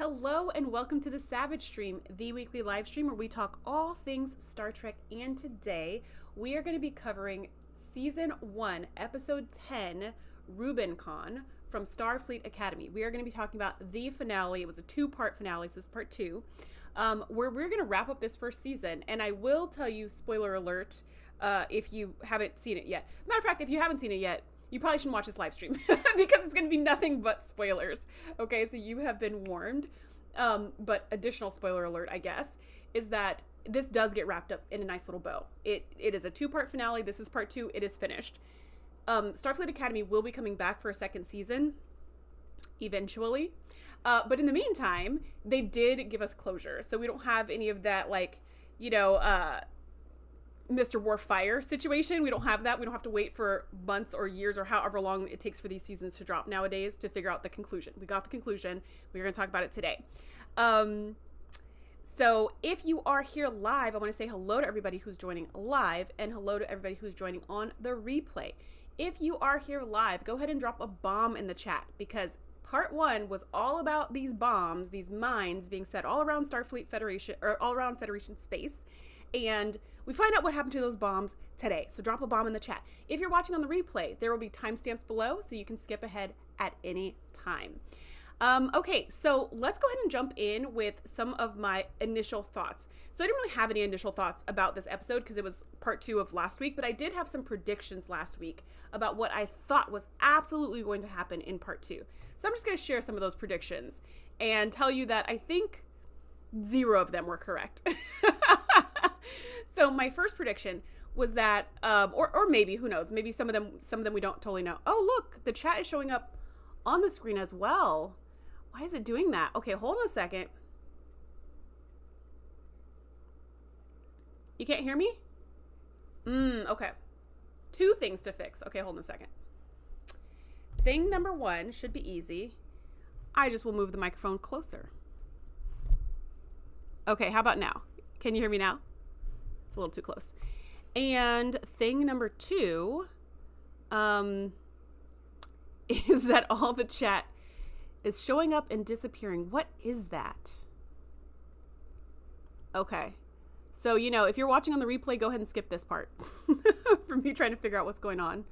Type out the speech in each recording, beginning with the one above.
Hello and welcome to the Savage Stream, the weekly live stream where we talk all things Star Trek. And today we are going to be covering Season 1, Episode 10, Rubincon from Starfleet Academy. We are going to be talking about the finale. It was a two-part finale, so this is part 2, where we're going to wrap up this first season. And I will tell you, spoiler alert, if you haven't seen it yet. Matter of fact, if you haven't seen it yet, you probably shouldn't watch this live stream because it's going to be nothing but spoilers. Okay, so you have been warned. But additional spoiler alert, I guess, is that this does get wrapped up in a nice little bow. It is a 2-part finale. This is part 2. It is finished. Starfleet Academy will be coming back for a second season eventually. But in the meantime, they did give us closure. So we don't have any of that, like, Mr. Warfire situation. We don't have that. We don't have to wait for months or years or however long it takes for these seasons to drop nowadays to figure out the conclusion. We got the conclusion. We're going to talk about it today. So if you are here live, I want to say hello to everybody who's joining live and hello to everybody who's joining on the replay. If you are here live, go ahead and drop a bomb in the chat because part 1 was all about these bombs, these mines being set all around Starfleet Federation or all around Federation space. And we find out what happened to those bombs today. So drop a bomb in the chat. If you're watching on the replay, there will be timestamps below so you can skip ahead at any time. Okay, so let's go ahead and jump in with some of my initial thoughts. So I didn't really have any initial thoughts about this episode because it was part 2 of last week, but I did have some predictions last week about what I thought was absolutely going to happen in part 2. So I'm just going to share some of those predictions and tell you that I think 0 of them were correct. So my first prediction was that, or maybe, who knows, maybe some of them we don't totally know. Oh, look, the chat is showing up on the screen as well. Why is it doing that? Okay, hold on a second. You can't hear me? Okay. 2 things to fix. Okay, hold on a second. Thing number 1 should be easy. I just will move the microphone closer. Okay, how about now? Can you hear me now? It's a little too close. And thing number 2 is that all the chat is showing up and disappearing. What is that? Okay. So, if you're watching on the replay, go ahead and skip this part for me trying to figure out what's going on.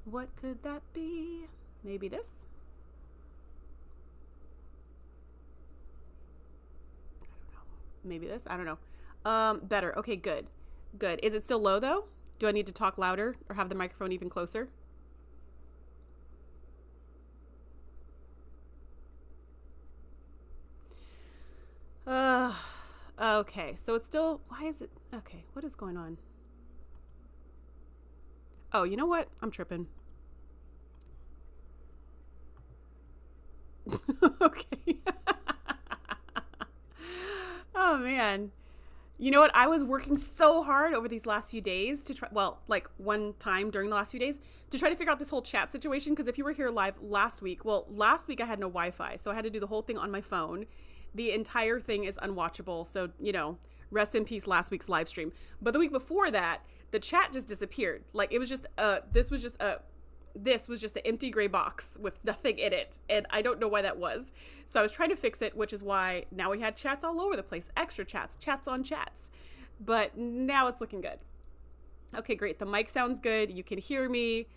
What could that be? Maybe this? Maybe this? I don't know. Better. Okay, good. Good. Is it still low though? Do I need to talk louder or have the microphone even closer? Okay. So it's still, why is it? Okay. What is going on? Oh, you know what? I'm tripping. Okay. Oh man. You know what? I was working so hard over these last few days to try, one time during the last few days to try to figure out this whole chat situation. Because if you were here live last week I had no Wi-Fi. So I had to do the whole thing on my phone. The entire thing is unwatchable. So, rest in peace last week's live stream. But the week before that, the chat just disappeared. Like it was just, this was just an empty gray box with nothing in it. And I don't know why that was. So I was trying to fix it, which is why now we had chats all over the place. Extra chats, chats on chats. But now it's looking good. Okay, great. The mic sounds good. You can hear me.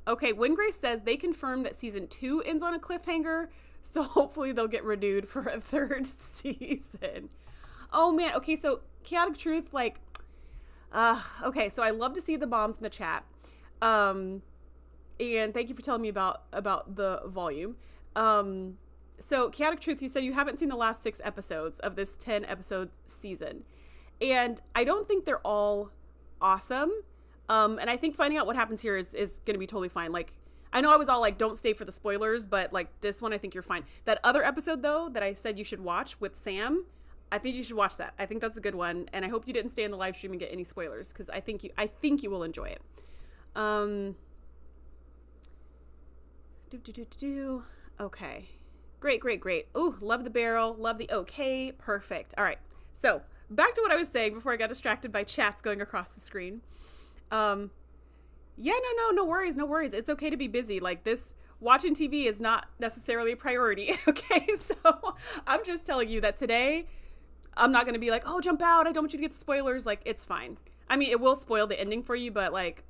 Okay, Wingrace says they confirmed that season 2 ends on a cliffhanger. So hopefully they'll get renewed for a 3rd season. Oh man. Okay, so Chaotic Truth, okay, so I love to see the bombs in the chat. And thank you for telling me about the volume. So Chaotic Truth, you said you haven't seen the last 6 episodes of this 10 episode season. And I don't think they're all awesome. And I think finding out what happens here is going to be totally fine. Like, I know I was all like, don't stay for the spoilers, but this one, I think you're fine. That other episode though, that I said you should watch with Sam, I think you should watch that. I think that's a good one. And I hope you didn't stay in the live stream and get any spoilers because I think you will enjoy it. Okay. Great. Ooh, love the barrel. Love the okay. Perfect. All right. So back to what I was saying before I got distracted by chats going across the screen. Yeah, no worries, no worries. It's okay to be busy. Like this, watching TV is not necessarily a priority. Okay, so I'm just telling you that today I'm not going to be like, oh, jump out. I don't want you to get the spoilers. Like, it's fine. I mean, it will spoil the ending for you, but like,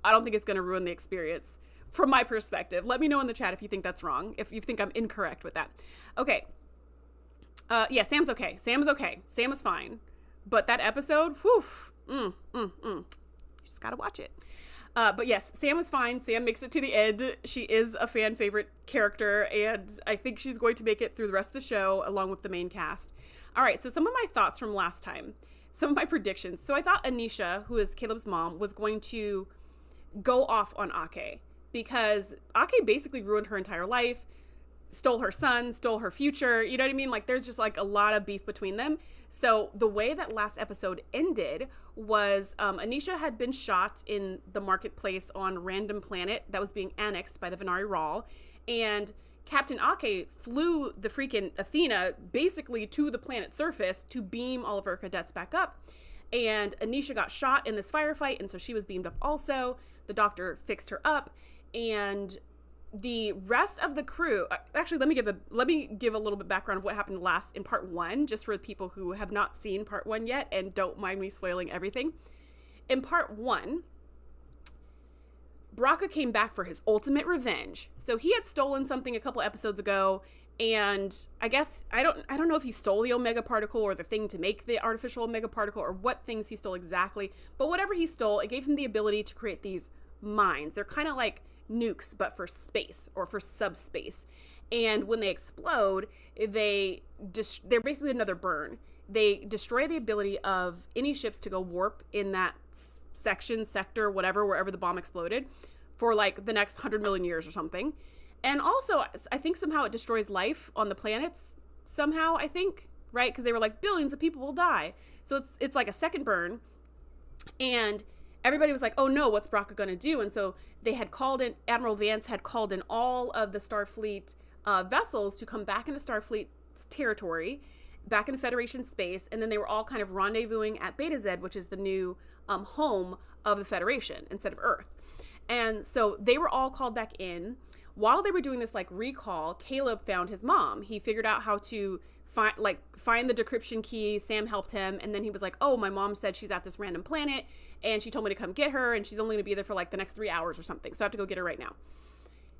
I don't think it's going to ruin the experience from my perspective. Let me know in the chat if you think that's wrong, if you think I'm incorrect with that. Okay. Yeah, Sam's okay. Sam is okay. Sam is fine. But that episode, whew, you just got to watch it. But yes, Sam is fine. Sam makes it to the end. She is a fan favorite character, and I think she's going to make it through the rest of the show along with the main cast. All right, so some of my thoughts from last time, some of my predictions. So I thought Anisha, who is Caleb's mom, was going to go off on Ake because Ake basically ruined her entire life, stole her son, stole her future. You know what I mean? Like there's just like a lot of beef between them. So the way that last episode ended was Anisha had been shot in the marketplace on random planet that was being annexed by the Venari Rawl, and Captain Ake flew the freaking Athena basically to the planet's surface to beam all of her cadets back up. And Anisha got shot in this firefight, and so she was beamed up also. The doctor fixed her up, and the rest of the crew, actually let me give a little bit background of what happened last in part 1, just for the people who have not seen part 1 yet and don't mind me spoiling everything. In part 1, Braca came back for his ultimate revenge. So he had stolen something a couple episodes ago, and I guess I don't know if he stole the Omega particle or the thing to make the artificial Omega particle or what things he stole exactly, but whatever he stole, it gave him the ability to create these mines. They're kind of like nukes, but for space or for subspace. And when they explode, they're basically another burn. They destroy the ability of any ships to go warp in that sector, whatever, wherever the bomb exploded for like the next 100 million years or something. And also, I think somehow it destroys life on the planets somehow, I think, right? Because they were like, billions of people will die. So it's like a second burn. And everybody was like, oh no, what's Braca going to do? And so they had called in, Admiral Vance had called in all of the Starfleet vessels to come back into Starfleet's territory, back into Federation space. And then they were all kind of rendezvousing at Beta Z, which is the new home of the Federation instead of Earth. And so they were all called back in. While they were doing this like recall, Caleb found his mom. He figured out how to find the decryption key. Sam helped him, and then he was like, oh, my mom said she's at this random planet and she told me to come get her, and she's only gonna be there for like the next 3 hours or something, so I have to go get her right now.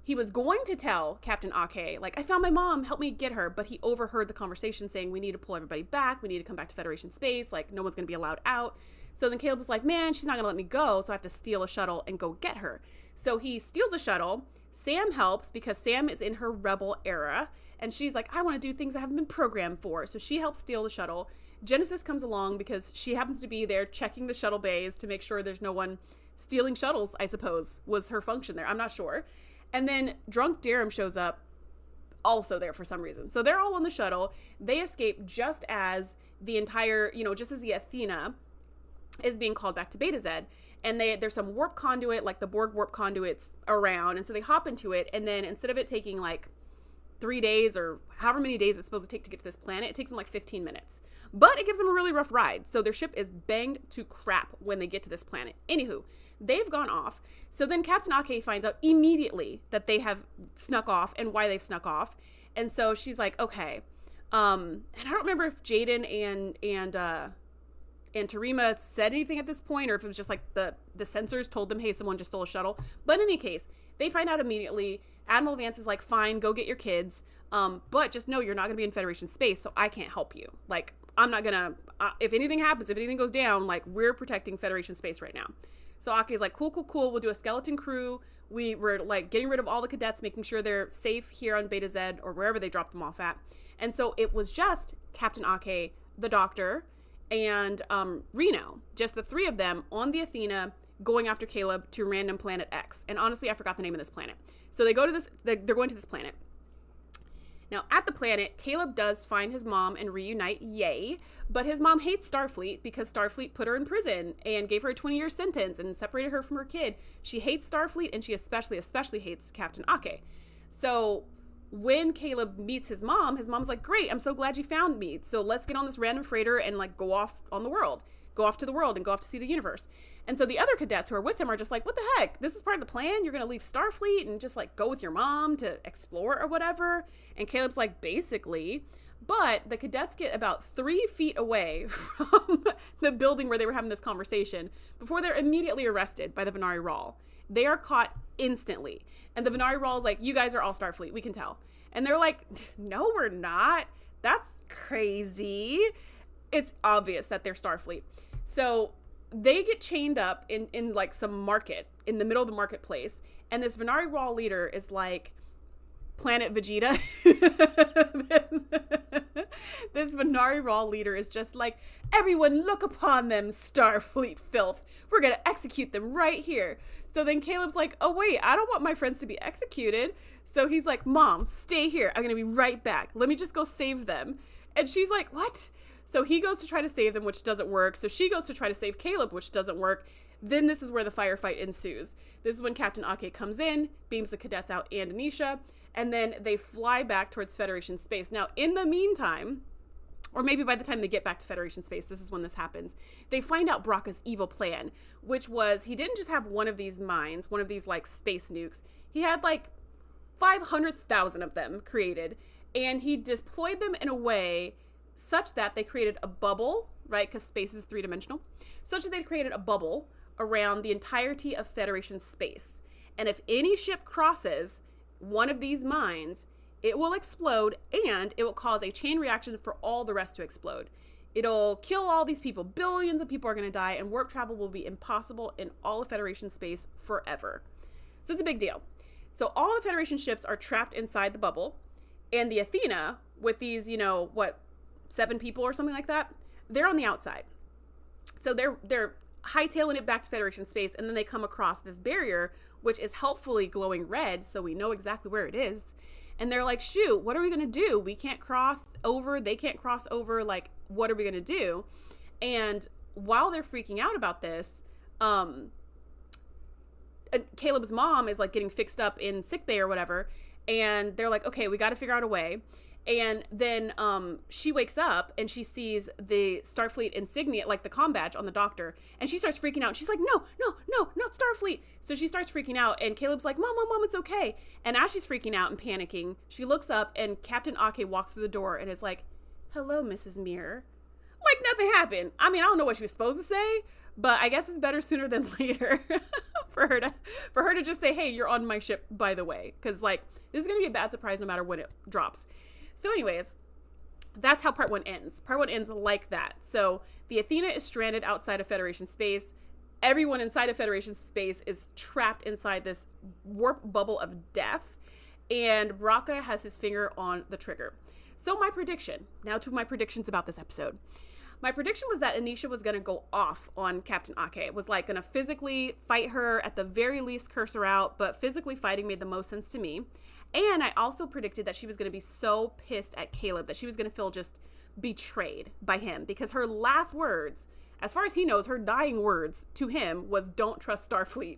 He was going to tell Captain Ake, like, I found my mom, help me get her, but he overheard the conversation saying, we need to pull everybody back, we need to come back to Federation space, like no one's gonna be allowed out. So then Caleb was like, man, she's not gonna let me go, so I have to steal a shuttle and go get her. So he steals a shuttle. Sam helps because Sam is in her rebel era, and she's like, I want to do things I haven't been programmed for. So she helps steal the shuttle. Genesis comes along because she happens to be there checking the shuttle bays to make sure there's no one stealing shuttles, I suppose, was her function there. I'm not sure. And then drunk Durham shows up, also there for some reason. So they're all on the shuttle. They escape just as the entire, just as the Athena is being called back to Beta Z. And there's some warp conduit, like the Borg warp conduits around. And so they hop into it. And then instead of it taking like 3 days or however many days it's supposed to take to get to this planet, it takes them like 15 minutes. But it gives them a really rough ride. So their ship is banged to crap when they get to this planet. Anywho, they've gone off. So then Captain Ake finds out immediately that they have snuck off and why they've snuck off. And so she's like, okay. And I don't remember if Jaden and Tarima said anything at this point, or if it was just like the sensors told them, hey, someone just stole a shuttle. But in any case, they find out immediately. Admiral Vance is like, fine, go get your kids. But just know you're not going to be in Federation space, so I can't help you. Like, I'm not going to, if anything happens, if anything goes down, like, we're protecting Federation space right now. So Ake's like, cool. We'll do a skeleton crew. We're like getting rid of all the cadets, making sure they're safe here on Beta Z or wherever they dropped them off at. And so it was just Captain Ake, the doctor, and Reno, just the three of them on the Athena going after Caleb to random planet X. And honestly, I forgot the name of this planet. So they go to this, they're going to this planet. Now, at the planet, Caleb does find his mom and reunite, yay, but his mom hates Starfleet because Starfleet put her in prison and gave her a 20-year sentence and separated her from her kid. She hates Starfleet, and she especially hates Captain Ake. So when Caleb meets his mom's like, great, I'm so glad you found me. So let's get on this random freighter and like go off on the world. go off to the world and go off to see the universe. And so the other cadets who are with him are just like, what the heck? This is part of the plan? You're going to leave Starfleet and just like go with your mom to explore or whatever? And Caleb's like, basically. But the cadets get about 3 feet away from the building where they were having this conversation before they're immediately arrested by the Venari Rawl. They are caught instantly. And the Venari Rawl is like, you guys are all Starfleet. We can tell. And they're like, no, we're not. That's crazy. It's obvious that they're Starfleet. So they get chained up in like some market in the middle of the marketplace. And this Venari Rawl leader is like, Planet Vegeta. This Venari Rawl leader is just like, everyone look upon them, Starfleet filth. We're going to execute them right here. So then Caleb's like, oh, wait, I don't want my friends to be executed. So he's like, Mom, stay here. I'm going to be right back. Let me just go save them. And she's like, what? So he goes to try to save them, which doesn't work. So she goes to try to save Caleb, which doesn't work. Then this is where the firefight ensues. This is when Captain Ake comes in, beams the cadets out and Anisha, and then they fly back towards Federation space. Now, in the meantime, or maybe by the time they get back to Federation space, this is when this happens, they find out Brocca's evil plan, which was he didn't just have one of these mines, one of these like space nukes. He had like 500,000 of them created, and he deployed them in a way such that they created a bubble, right? Because space is 3-dimensional. Such that they created a bubble around the entirety of Federation space. And if any ship crosses one of these mines, it will explode and it will cause a chain reaction for all the rest to explode. It'll kill all these people. Billions of people are going to die, and warp travel will be impossible in all of Federation space forever. So it's a big deal. So all the Federation ships are trapped inside the bubble, and the Athena, with these, 7 people or something like that, they're on the outside. So they're hightailing it back to Federation space, and then they come across this barrier, which is helpfully glowing red, so we know exactly where it is. And they're like, shoot, what are we going to do? We can't cross over. They can't cross over. Like, what are we going to do? And while they're freaking out about this, Caleb's mom is like getting fixed up in sickbay or whatever. And they're like, okay, we got to figure out a way. And then she wakes up and she sees the Starfleet insignia, like the comm badge on the doctor. And she starts freaking out. She's like, no, not Starfleet. So she starts freaking out. And Caleb's like, Mom, it's okay. And as she's freaking out and panicking, she looks up and Captain Ake walks through the door and is like, hello, Mrs. Mirror. Like nothing happened. I mean, I don't know what she was supposed to say, but I guess it's better sooner than later for her to just say, hey, you're on my ship, by the way. Because like, this is going to be a bad surprise no matter when it drops. So anyways, that's how part 1 ends. Part 1 ends like that. So the Athena is stranded outside of Federation space. Everyone inside of Federation space is trapped inside this warp bubble of death. And Brocca has his finger on the trigger. So my prediction, now to my predictions about this episode. My prediction was that Anisha was going to go off on Captain Ake. It was like going to physically fight her, at the very least curse her out, but physically fighting made the most sense to me. And I also predicted that she was going to be so pissed at Caleb that she was going to feel just betrayed by him, because her last words, as far as he knows, her dying words to him was, don't trust Starfleet.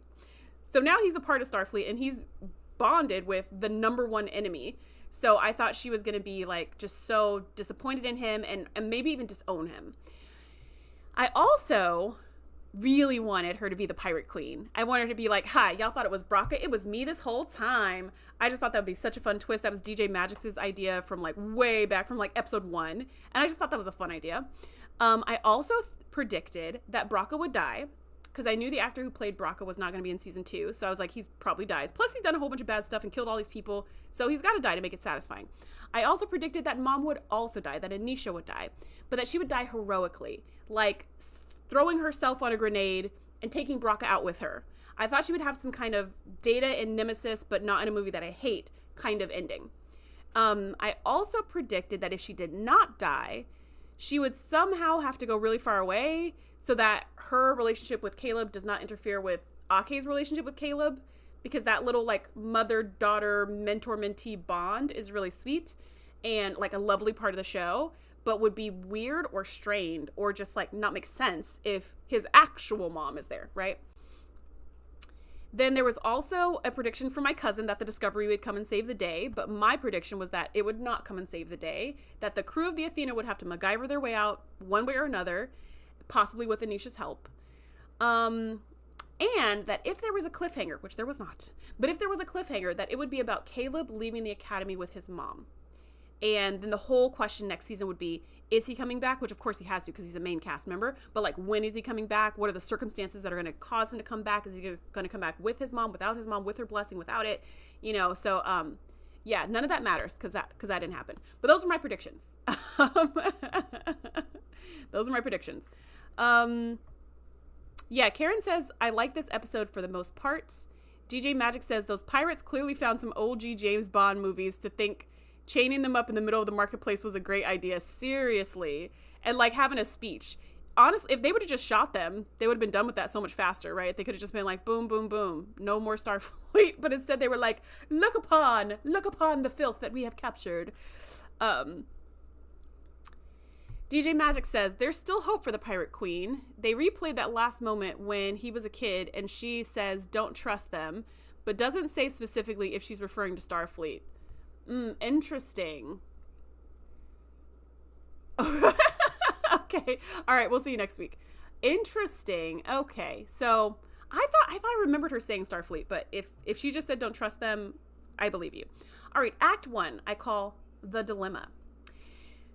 So now he's a part of Starfleet and he's bonded with the #1 enemy. So I thought she was going to be like just so disappointed in him and maybe even disown him. I also really wanted her to be the pirate queen. I wanted her to be like, hi, y'all thought it was Brocca? It was me this whole time. I just thought that would be such a fun twist. That was DJ Magic's idea from like way back from like episode 1. And I just thought that was a fun idea. I also predicted that Brocca would die, because I knew the actor who played Brocca was not going to be in season 2. So I was like, he's probably dies. Plus he's done a whole bunch of bad stuff and killed all these people. So he's got to die to make it satisfying. I also predicted that Mom would also die, that Anisha would die, but that she would die heroically, like throwing herself on a grenade and taking Brocca out with her. I thought she would have some kind of Data and Nemesis, but not in a movie that I hate, kind of ending. I also predicted that if she did not die, she would somehow have to go really far away so that her relationship with Caleb does not interfere with Ake's relationship with Caleb, because that little like mother-daughter, mentor-mentee bond is really sweet and like a lovely part of the show, but would be weird or strained or just like not make sense if his actual mom is there, right? Then there was also a prediction from my cousin that the Discovery would come and save the day, but my prediction was that it would not come and save the day, that the crew of the Athena would have to MacGyver their way out one way or another, possibly with Anisha's help. And that if there was a cliffhanger, which there was not, but if there was a cliffhanger, that it would be about Caleb leaving the academy with his mom. And then the whole question next season would be, is he coming back? Which of course he has to because he's a main cast member. But like, when is he coming back? What are the circumstances that are going to cause him to come back? Is he going to come back with his mom, without his mom, with her blessing, without it? You know, so yeah, none of that matters because that didn't happen. But those are my predictions. Those are my predictions. Yeah, Karen says, I like this episode for the most part. DJ Magic says, those pirates clearly found some OG James Bond movies to think chaining them up in the middle of the marketplace was a great idea. Seriously. And like having a speech. Honestly, if they would have just shot them, they would have been done with that so much faster, right? They could have just been like, boom, boom, boom. No more Starfleet. But instead they were like, look upon the filth that we have captured. DJ Magic says, there's still hope for the Pirate Queen. They replayed that last moment when he was a kid and she says, don't trust them, but doesn't say specifically if she's referring to Starfleet. Interesting. Okay. All right. We'll see you next week. Interesting. Okay. So I thought I remembered her saying Starfleet, but if she just said don't trust them, I believe you. All right. Act 1, I call the dilemma.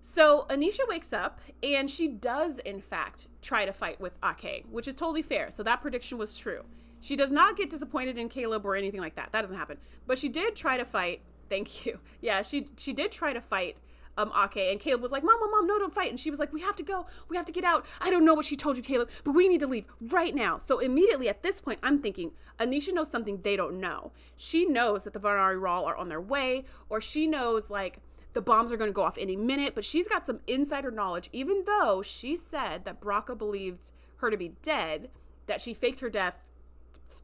So Anisha wakes up and she does in fact try to fight with Ake, which is totally fair. So that prediction was true. She does not get disappointed in Caleb or anything like that. That doesn't happen. But she did try to fight. Thank you. Yeah, she did try to fight Ake, and Caleb was like, Mom, no, don't fight. And she was like, we have to go. We have to get out. I don't know what she told you, Caleb, but we need to leave right now. So immediately at this point, I'm thinking Anisha knows something they don't know. She knows that the Vanari Rawl are on their way, or she knows like the bombs are going to go off any minute, but she's got some insider knowledge, even though she said that Braca believed her to be dead, that she faked her death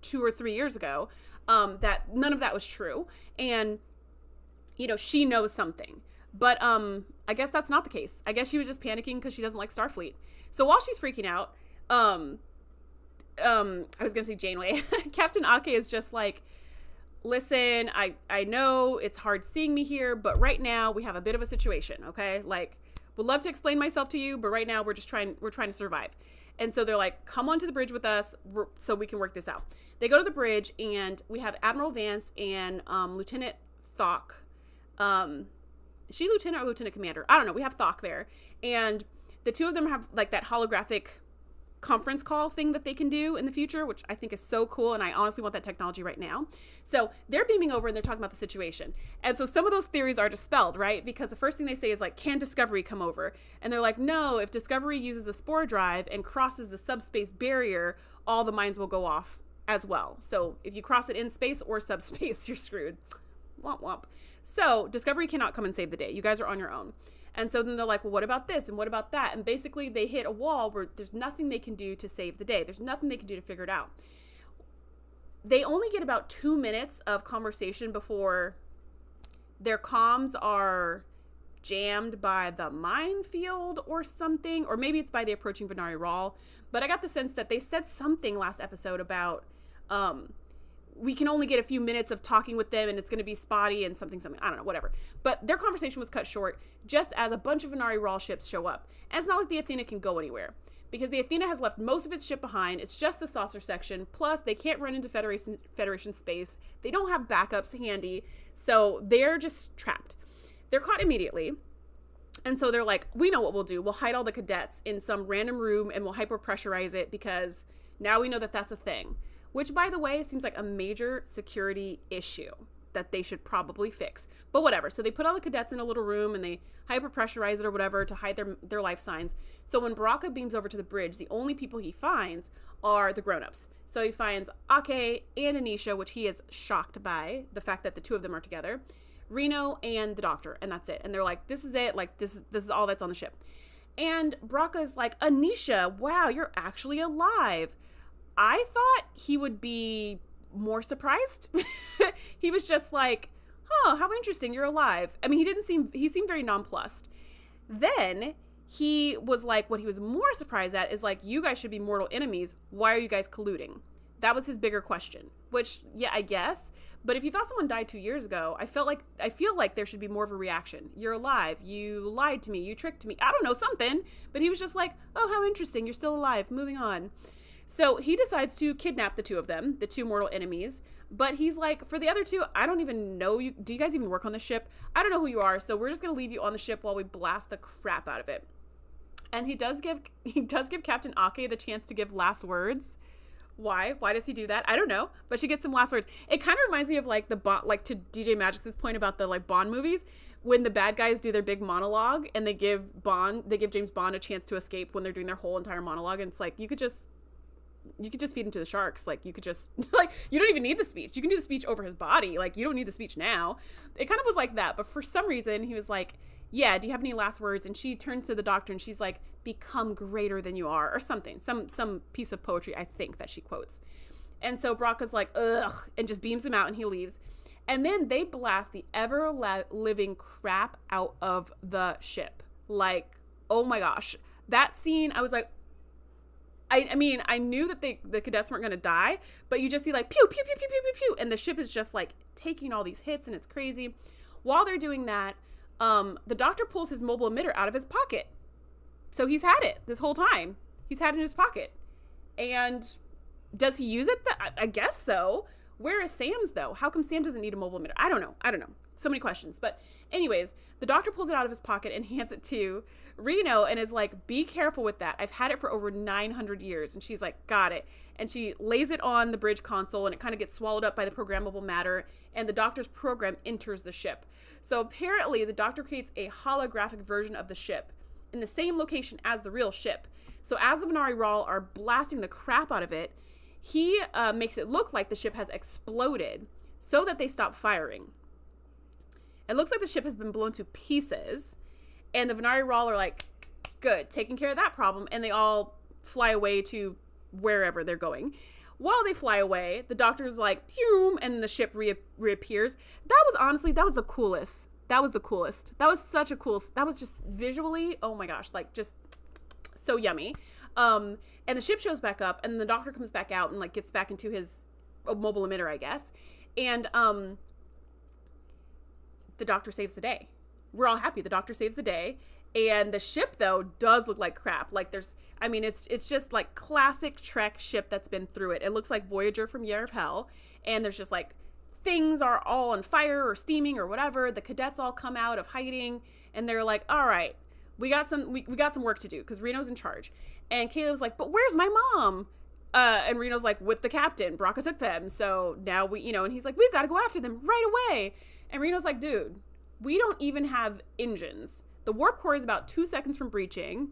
2 or 3 years ago, that none of that was true. And, you know, she knows something. But I guess that's not the case. I guess she was just panicking because she doesn't like Starfleet. So while she's freaking out, I was going to say Janeway, Captain Ake is just like, listen, I know it's hard seeing me here, but right now we have a bit of a situation, okay? Like, would love to explain myself to you, but right now we're trying to survive. And so they're like, come onto the bridge with us so we can work this out. They go to the bridge and we have Admiral Vance and Lieutenant Thok. Is she lieutenant or lieutenant commander? I don't know. We have Thok there. And the two of them have like that holographic conference call thing that they can do in the future, which I think is so cool. And I honestly want that technology right now. So they're beaming over and they're talking about the situation. And so some of those theories are dispelled, right? Because the first thing they say is like, can Discovery come over? And they're like, no, if Discovery uses a spore drive and crosses the subspace barrier, all the mines will go off as well. So if you cross it in space or subspace, you're screwed. Womp womp. So Discovery cannot come and save the day. You guys are on your own. And so then they're like, well, what about this? And what about that? And basically they hit a wall where there's nothing they can do to save the day. There's nothing they can do to figure it out. They only get about 2 minutes of conversation before their comms are jammed by the minefield or something, or maybe it's by the approaching Vanari Rawl. But I got the sense that they said something last episode about, we can only get a few minutes of talking with them and it's going to be spotty and something. I don't know, whatever. But their conversation was cut short just as a bunch of Vanari Rawl ships show up. And it's not like the Athena can go anywhere because the Athena has left most of its ship behind. It's just the saucer section. Plus they can't run into Federation space. They don't have backups handy. So they're just trapped. They're caught immediately. And so they're like, we know what we'll do. We'll hide all the cadets in some random room and we'll hyper-pressurize it because now we know that that's a thing. Which, by the way, seems like a major security issue that they should probably fix. But whatever. So they put all the cadets in a little room and they hyper-pressurize it or whatever to hide their life signs. So when Baraka beams over to the bridge, the only people he finds are the grown-ups. So he finds Ake and Anisha, which he is shocked by the fact that the two of them are together, Reno and the doctor, and that's it. And they're like, this is it. Like, this is all that's on the ship. And Baraka's like, Anisha, wow, you're actually alive. I thought he would be more surprised. He was just like, oh, how interesting, you're alive. I mean, he seemed very nonplussed. Then he was like, what he was more surprised at is like, you guys should be mortal enemies. Why are you guys colluding? That was his bigger question, which, yeah, I guess. But if you thought someone died 2 years ago, I feel like there should be more of a reaction. You're alive. You lied to me. You tricked me. I don't know, something. But he was just like, oh, how interesting. You're still alive. Moving on. So he decides to kidnap the two of them, the two mortal enemies. But he's like, for the other two, I don't even know you. Do you guys even work on the ship? I don't know who you are. So we're just going to leave you on the ship while we blast the crap out of it. And he does give Captain Ake the chance to give last words. Why? Why does he do that? I don't know. But she gets some last words. It kind of reminds me of like the Bond, like to DJ Magic's point about the like Bond movies, when the bad guys do their big monologue and they give James Bond a chance to escape when they're doing their whole entire monologue. And it's like, you could just feed him to the sharks. Like, you could just, like, you don't even need the speech. You can do the speech over his body. Like, you don't need the speech now. It kind of was like that. But for some reason, he was like, yeah, do you have any last words? And she turns to the doctor and she's like, become greater than you are, or something. Some piece of poetry, I think, that she quotes. And so Brocca's like, ugh, and just beams him out and he leaves. And then they blast the ever-living crap out of the ship. Like, oh my gosh. That scene, I was like, I mean, I knew that the cadets weren't going to die, but you just see like pew, pew, pew, pew, pew, pew, pew, and the ship is just like taking all these hits and it's crazy. While they're doing that, the doctor pulls his mobile emitter out of his pocket. So he's had it this whole time. He's had it in his pocket. And does he use it? I guess so. Where is Sam's though? How come Sam doesn't need a mobile emitter? I don't know. So many questions. But anyways, the doctor pulls it out of his pocket and hands it to Reno and is like, be careful with that. I've had it for over 900 years. And she's like, got it. And she lays it on the bridge console and it kind of gets swallowed up by the programmable matter. And the doctor's program enters the ship. So apparently the doctor creates a holographic version of the ship in the same location as the real ship. So as the Venari Rawl are blasting the crap out of it, he makes it look like the ship has exploded so that they stop firing. It looks like the ship has been blown to pieces, and the Venari Rawl are like, good, taking care of that problem, and they all fly away to wherever they're going. While they fly away, the doctor's like, pew, and the ship reappears. That was the coolest. That was the coolest. That was such a cool, that was just visually, oh my gosh, like just so yummy. And the ship shows back up and the doctor comes back out and like gets back into his mobile emitter, I guess. And the doctor saves the day. We're all happy. The doctor saves the day. And the ship though does look like crap. Like it's just like classic Trek ship that's been through it. It looks like Voyager from Year of Hell. And there's just like things are all on fire or steaming or whatever. The cadets all come out of hiding and they're like, all right, we got some work to do because Reno's in charge. And Caleb's like, but where's my mom? And Reno's like, with the captain. Brocca took them. So now and he's like, we've got to go after them right away. And Reno's like, dude, we don't even have engines. The warp core is about 2 seconds from breaching.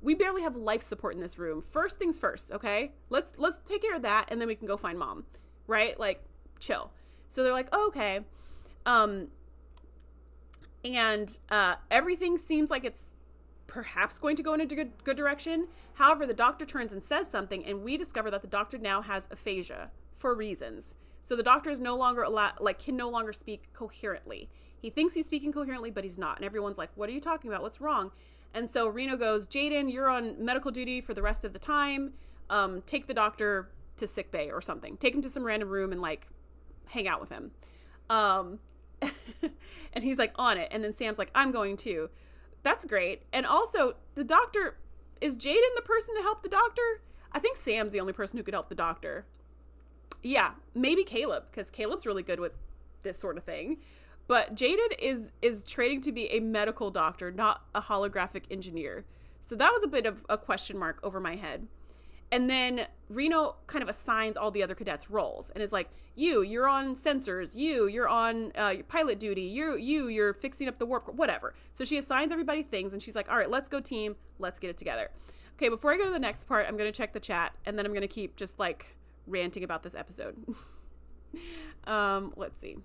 We barely have life support in this room. First things first, okay? Let's take care of that and then we can go find mom. Right? Like, chill. So they're like, oh, okay. And everything seems like it's perhaps going to go in a good direction. However, the doctor turns and says something, and we discover that the doctor now has aphasia for reasons. So the doctor is no longer can no longer speak coherently. He thinks he's speaking coherently, but he's not. And everyone's like, what are you talking about? What's wrong? And so Reno goes, Jaden, you're on medical duty for the rest of the time. Take the doctor to sick bay or something. Take him to some random room and like hang out with him. And he's like on it. And then Sam's like, I'm going too. That's great. And also the doctor, is Jaden the person to help the doctor? I think Sam's the only person who could help the doctor. Yeah, maybe Caleb, because Caleb's really good with this sort of thing. But Jaden is training to be a medical doctor, not a holographic engineer. So that was a bit of a question mark over my head. And then Reno kind of assigns all the other cadets roles and is like, you're on sensors, you're on your pilot duty, you're fixing up the warp, whatever. So she assigns everybody things and she's like, all right, let's go team, let's get it together. Okay, before I go to the next part, I'm going to check the chat and then I'm going to keep just like ranting about this episode. Let's see.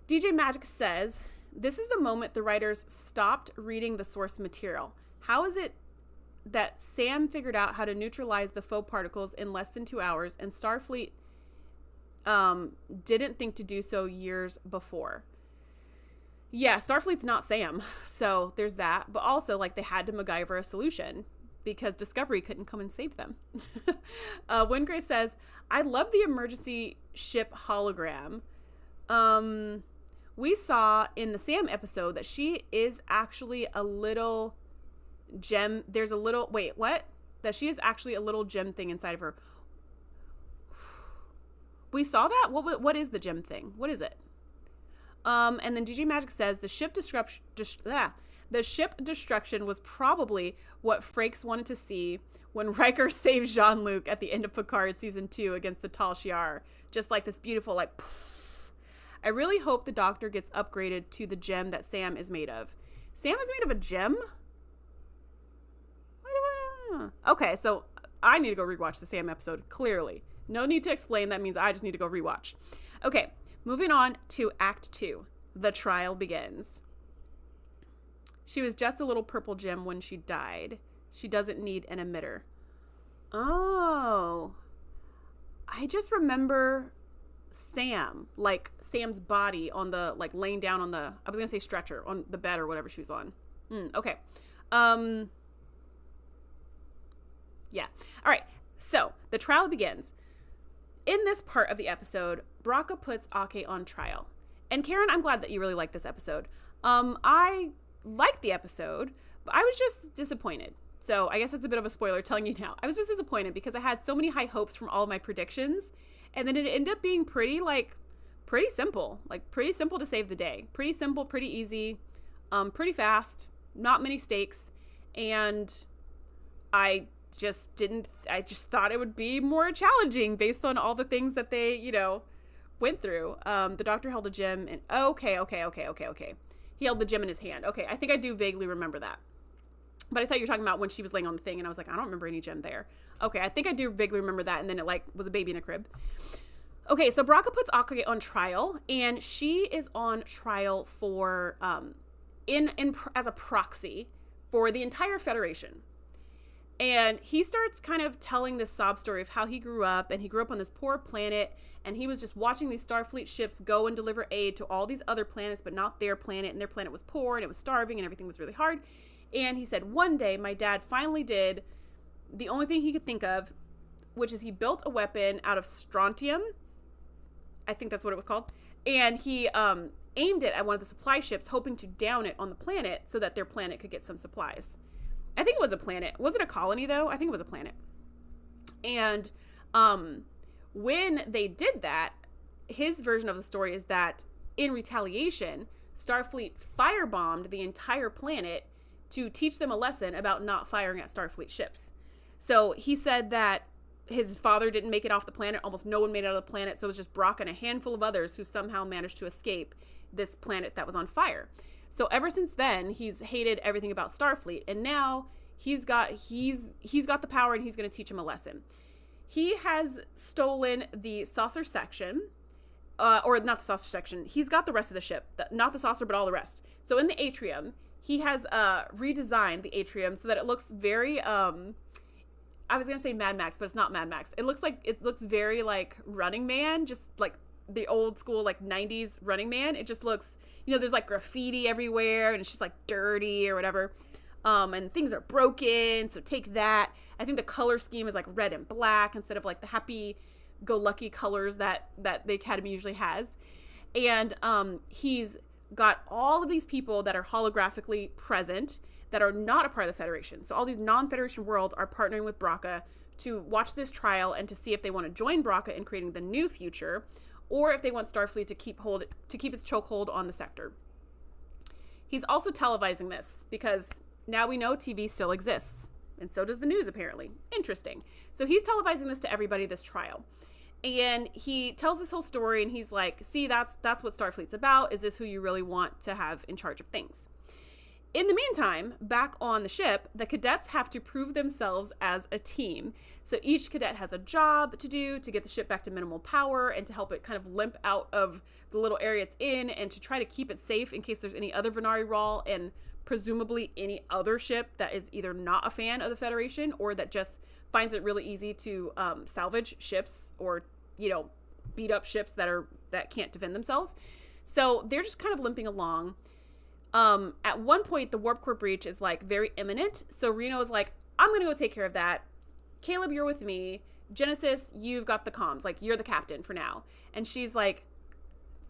DJ Magic says, this is the moment the writers stopped reading the source material. How is it that Sam figured out how to neutralize the faux particles in less than 2 hours and Starfleet didn't think to do so years before? Yeah, Starfleet's not Sam, so there's that. But also, like, they had to MacGyver a solution. because Discovery couldn't come and save them. Wingray says, I love the emergency ship hologram. We saw in the Sam episode that she is actually a little gem. There's a little, wait, what? That she is actually a little gem thing inside of her. We saw that? What is the gem thing? What is it? And then DJ Magic says the ship destruction was probably what Frakes wanted to see when Riker saved Jean-Luc at the end of Picard season 2 against the Tal Shiar. Just like this beautiful, like, poof. I really hope the Doctor gets upgraded to the gem that Sam is made of. Sam is made of a gem? Okay, so I need to go rewatch the Sam episode, clearly. No need to explain. That means I just need to go rewatch. Okay, moving on to Act 2. The trial begins. She was just a little purple gem when she died. She doesn't need an emitter. Oh. I just remember Sam, like Sam's body on the, like laying down on the, I was going to say stretcher, on the bed or whatever she was on. Okay. Yeah. All right. So the trial begins. In this part of the episode, Braca puts Ake on trial. And Karen, I'm glad that you really liked this episode. I liked the episode, but I was just disappointed. So I guess that's a bit of a spoiler telling you now. I was just disappointed because I had so many high hopes from all of my predictions. And then it ended up being pretty simple. Like pretty simple to save the day. Pretty simple, pretty easy, pretty fast, not many stakes. And I just thought it would be more challenging based on all the things that they, went through. The Doctor held a gem and okay. He held the gem in his hand. Okay, I think I do vaguely remember that. But I thought you were talking about when she was laying on the thing and I was like, I don't remember any gem there. Okay, I think I do vaguely remember that, and then it like was a baby in a crib. Okay, so Braca puts Ake on trial, and she is on trial for as a proxy for the entire Federation. And he starts kind of telling this sob story of how he grew up, and he grew up on this poor planet, and he was just watching these Starfleet ships go and deliver aid to all these other planets, but not their planet, and their planet was poor, and it was starving, and everything was really hard. And he said, one day, my dad finally did the only thing he could think of, which is he built a weapon out of strontium. I think that's what it was called. And he aimed it at one of the supply ships, hoping to down it on the planet so that their planet could get some supplies. I think it was a planet. Was it a colony, though? I think it was a planet. And when they did that, his version of the story is that in retaliation, Starfleet firebombed the entire planet to teach them a lesson about not firing at Starfleet ships. So he said that his father didn't make it off the planet. Almost no one made it out of the planet. So it was just Brock and a handful of others who somehow managed to escape this planet that was on fire. So ever since then, he's hated everything about Starfleet. And now he's got the power, and he's going to teach him a lesson. He has stolen the saucer section, or not the saucer section. He's got the rest of the ship, not the saucer, but all the rest. So in the atrium, he has redesigned the atrium so that it looks very, I was going to say Mad Max, but it's not Mad Max. It looks very like Running Man, just like the old school, like 90s Running Man. It just looks, there's like graffiti everywhere, and it's just like dirty or whatever. And things are broken, so take that. I think the color scheme is like red and black instead of like the happy-go-lucky colors that the Academy usually has. And he's got all of these people that are holographically present that are not a part of the Federation. So all these non-Federation worlds are partnering with Braca to watch this trial and to see if they want to join Braca in creating the new future, or if they want Starfleet to keep its chokehold on the sector. He's also televising this because now we know TV still exists, and so does the news apparently. Interesting. So he's televising this to everybody, this trial. And he tells this whole story, and he's like, see, that's what Starfleet's about. Is this who you really want to have in charge of things? In the meantime, back on the ship, the cadets have to prove themselves as a team. So each cadet has a job to do to get the ship back to minimal power and to help it kind of limp out of the little area it's in, and to try to keep it safe in case there's any other Venari Rawl and presumably any other ship that is either not a fan of the Federation or that just finds it really easy to salvage ships or, beat up ships that can't defend themselves. So they're just kind of limping along. At one point, the warp core breach is like very imminent. So Reno is like, I'm going to go take care of that. Caleb, you're with me. Genesis, you've got the comms. Like, you're the captain for now. And she's like,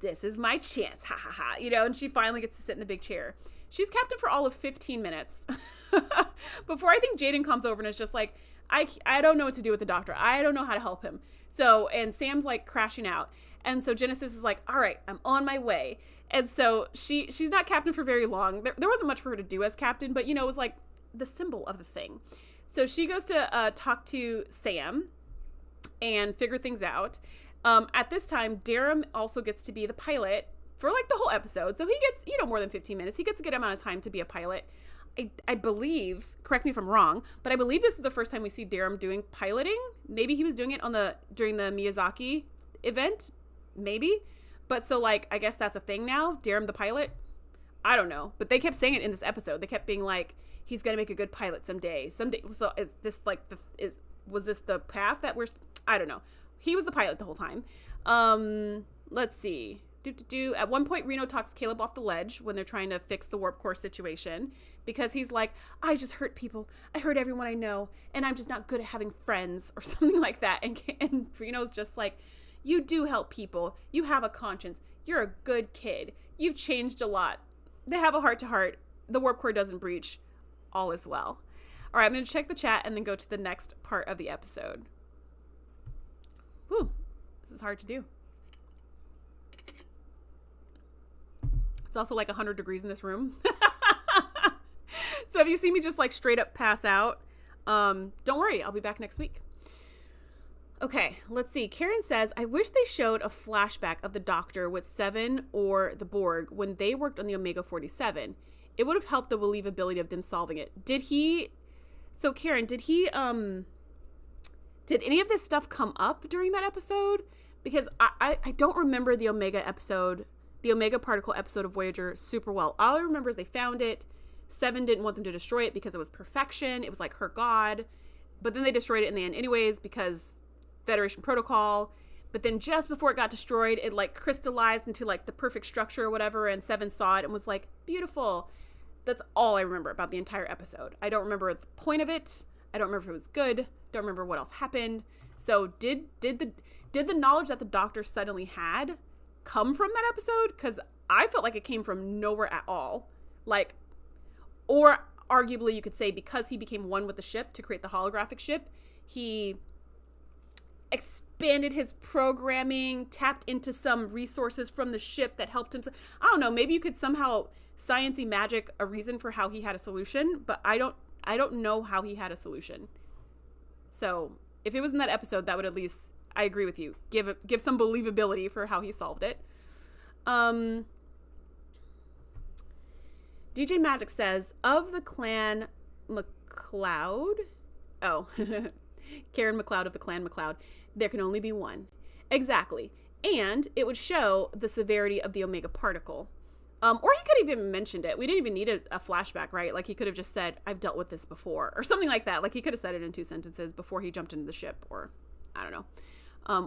this is my chance. Ha ha ha. You know, and she finally gets to sit in the big chair. She's captain for all of 15 minutes. Before I think Jaden comes over and is just like, I don't know what to do with the doctor. I don't know how to help him. So, and Sam's like crashing out. And so Genesis is like, all right, I'm on my way. And so she's not captain for very long. There wasn't much for her to do as captain, but, you know, it was like the symbol of the thing. So she goes to talk to Sam and figure things out. At this time, Darum also gets to be the pilot for like the whole episode. So he gets, you know, more than 15 minutes. He gets a good amount of time to be a pilot. I believe, correct me if I'm wrong, but I believe this is the first time we see Darum doing piloting. Maybe he was doing it during the Miyazaki event. Maybe. But so like, I guess that's a thing now. Darum the pilot. I don't know. But they kept saying it in this episode. They kept being like, he's going to make a good pilot someday. So is this like was this the path that I don't know. He was the pilot the whole time. Let's see. At one point, Reno talks Caleb off the ledge when they're trying to fix the warp core situation because he's like, I just hurt people. I hurt everyone I know. And I'm just not good at having friends or something like that. And Reno's just like, you do help people. You have a conscience. You're a good kid. You've changed a lot. They have a heart to heart. The warp core doesn't breach. All is well. All right, I'm going to check the chat and then go to the next part of the episode. Whew, this is hard to do. It's also like 100 degrees in this room. So if you see me just like straight up pass out, don't worry, I'll be back next week. Okay, let's see. Karen says, I wish they showed a flashback of the Doctor with Seven or the Borg when they worked on the Omega-47. It would have helped the believability of them solving it. So Karen, did any of this stuff come up during that episode? Because I don't remember the Omega particle episode of Voyager super well. All I remember is they found it. Seven didn't want them to destroy it because it was perfection. It was like her god. But then they destroyed it in the end anyways because Federation protocol. But then just before it got destroyed, it like crystallized into like the perfect structure or whatever. And Seven saw it and was like, beautiful. That's all I remember about the entire episode. I don't remember the point of it. I don't remember if it was good. Don't remember what else happened. So did the knowledge that the Doctor suddenly had come from that episode? Because I felt like it came from nowhere at all. Like, or arguably you could say because he became one with the ship to create the holographic ship, he expanded his programming, tapped into some resources from the ship that helped him. I don't know. Maybe you could somehow science-y magic a reason for how he had a solution, but I don't know how he had a solution. So if it was in that episode, that would at least, I agree with you, give some believability for how he solved it. DJ Magic says, of the clan McLeod, Karen McLeod of the clan McLeod, there can only be one. Exactly. And it would show the severity of the Omega particle. Or he could have even mentioned it. We didn't even need a flashback, right? Like he could have just said, I've dealt with this before or something like that. Like he could have said it in 2 sentences before he jumped into the ship or I don't know.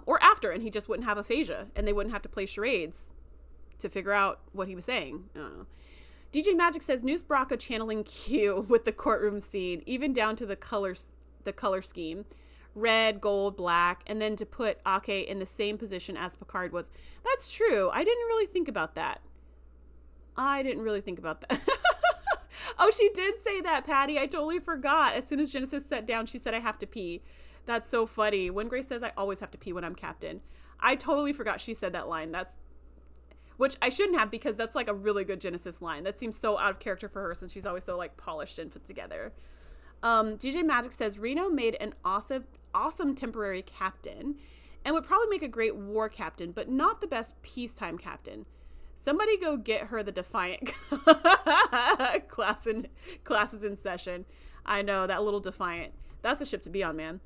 Or after, and he just wouldn't have aphasia and they wouldn't have to play charades to figure out what he was saying. I don't know. DJ Magic says, Noose Braca channeling Q with the courtroom scene, even down to the color scheme. Red, gold, black, and then to put Ake in the same position as Picard was. That's true. I didn't really think about that. Oh, she did say that, Patty. I totally forgot. As soon as Genesis sat down, she said, I have to pee. That's so funny. When Grace says, I always have to pee when I'm captain. I totally forgot she said that line. Which I shouldn't have because that's like a really good Genesis line. That seems so out of character for her since she's always so like polished and put together. DJ Magic says, Reno made an awesome temporary captain and would probably make a great war captain, but not the best peacetime captain. Somebody go get her the Defiant classes in session. I know, that little Defiant. That's a ship to be on, man.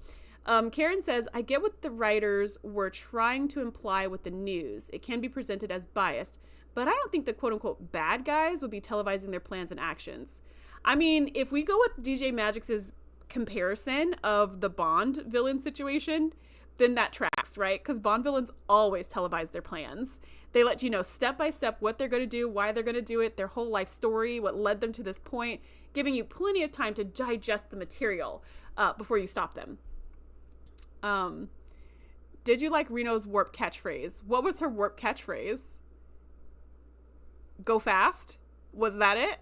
Karen says, I get what the writers were trying to imply with the news. It can be presented as biased, but I don't think the quote-unquote bad guys would be televising their plans and actions. I mean, if we go with DJ Magic's comparison of the Bond villain situation, then that tracks, right? Because Bond villains always televise their plans. They let you know step by step what they're going to do, why they're going to do it, their whole life story, what led them to this point, giving you plenty of time to digest the material before you stop them. Did you like Reno's warp catchphrase? What was her warp catchphrase? Go fast? Was that it?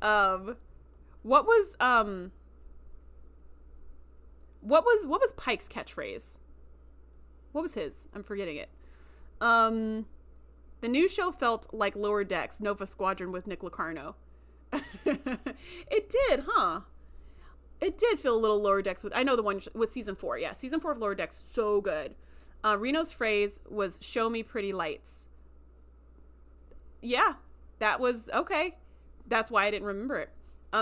What was Pike's catchphrase? What was his? I'm forgetting it. The new show felt like Lower Decks, Nova Squadron with Nick Locarno. It did, huh? It did feel a little Lower Decks with, I know the one with season 4. Yeah, season 4 of Lower Decks, so good. Reno's phrase was, show me pretty lights. Yeah, that was okay. That's why I didn't remember it.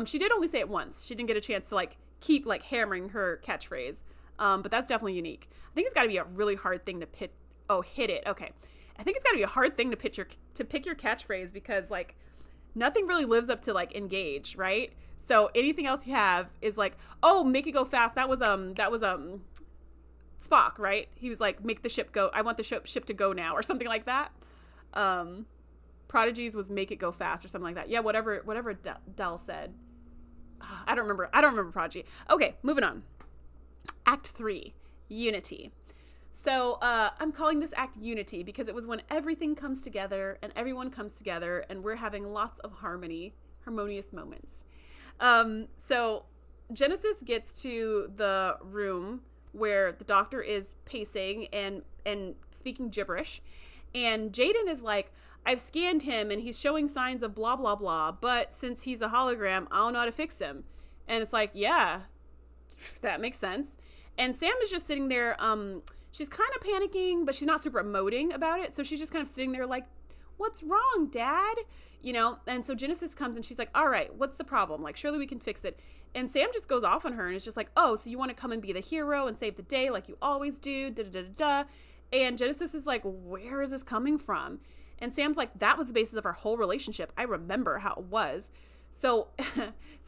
She did only say it once. She didn't get a chance to like keep like hammering her catchphrase. But that's definitely unique. I think it's got to be a really hard thing to pick. Oh, hit it. Okay. I think it's got to be a hard thing to pick your catchphrase because like nothing really lives up to like engage, right? So anything else you have is like, oh, make it go fast. That was Spock, right? He was like, make the ship go. I want the ship to go now, or something like that. Prodigy's was make it go fast or something like that. Yeah, whatever Del said. I don't remember Prodigy. Okay, moving on. Act 3, Unity. So I'm calling this act Unity because it was when everything comes together and everyone comes together and we're having lots of harmonious moments. So Genesis gets to the room where the doctor is pacing and speaking gibberish. And Jaden is like, I've scanned him and he's showing signs of blah, blah, blah. But since he's a hologram, I don't know how to fix him. And it's like, yeah, that makes sense. And Sam is just sitting there. She's kind of panicking, but she's not super emoting about it. So she's just kind of sitting there like, what's wrong, Dad? You know? And so Genesis comes and she's like, all right, what's the problem? Like, surely we can fix it. And Sam just goes off on her and is just like, oh, so you want to come and be the hero and save the day like you always do, da-da-da-da-da. And Genesis is like, where is this coming from? And Sam's like, that was the basis of our whole relationship. I remember how it was. So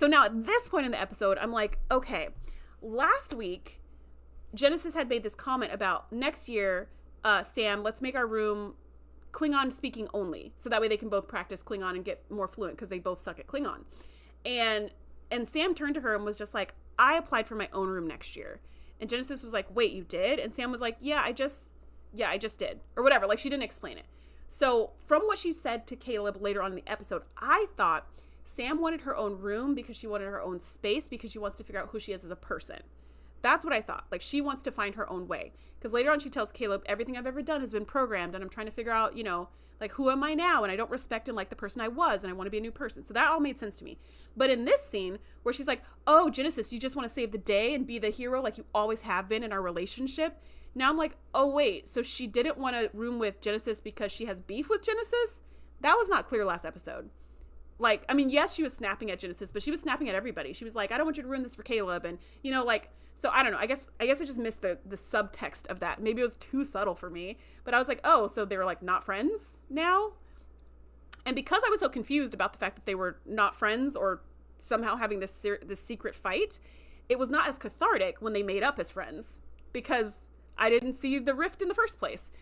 now at this point in the episode, I'm like, okay, last week, Genesis had made this comment about next year, Sam, let's make our room Klingon speaking only. So that way they can both practice Klingon and get more fluent because they both suck at Klingon. And Sam turned to her and was just like, I applied for my own room next year. And Genesis was like, wait, you did? And Sam was like, yeah, I just did. Or whatever. Like, she didn't explain it. So from what she said to Caleb later on in the episode, I thought Sam wanted her own room because she wanted her own space because she wants to figure out who she is as a person. That's what I thought. Like, she wants to find her own way. Because later on she tells Caleb, everything I've ever done has been programmed and I'm trying to figure out, you know, like, who am I now? And I don't respect and like the person I was and I want to be a new person. So that all made sense to me. But in this scene where she's like, oh, Genesis, you just want to save the day and be the hero like you always have been in our relationship. Now I'm like, oh, wait, so she didn't want to room with Genesis because she has beef with Genesis? That was not clear last episode. Like, I mean, yes, she was snapping at Genesis, but she was snapping at everybody. She was like, I don't want you to ruin this for Caleb. And, you know, like, so I don't know. I guess I just missed the subtext of that. Maybe it was too subtle for me. But I was like, oh, so they were like not friends now? And because I was so confused about the fact that they were not friends or somehow having this secret fight, it was not as cathartic when they made up as friends because I didn't see the rift in the first place.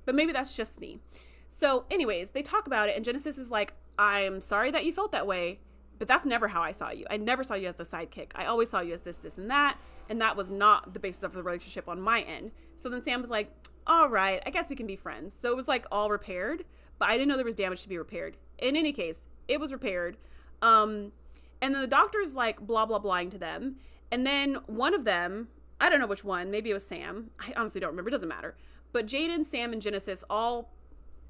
But maybe that's just me. So anyways, they talk about it and Genesis is like, I'm sorry that you felt that way, but that's never how I saw you. I never saw you as the sidekick. I always saw you as this, and that. And that was not the basis of the relationship on my end. So then Sam was like, all right, I guess we can be friends. So it was like all repaired, but I didn't know there was damage to be repaired. In any case, it was repaired. And then the doctor's like blah, blah, blahing to them. And then one of them, I don't know which one, maybe it was Sam. I honestly don't remember. It doesn't matter. But Jaden, Sam, and Genesis all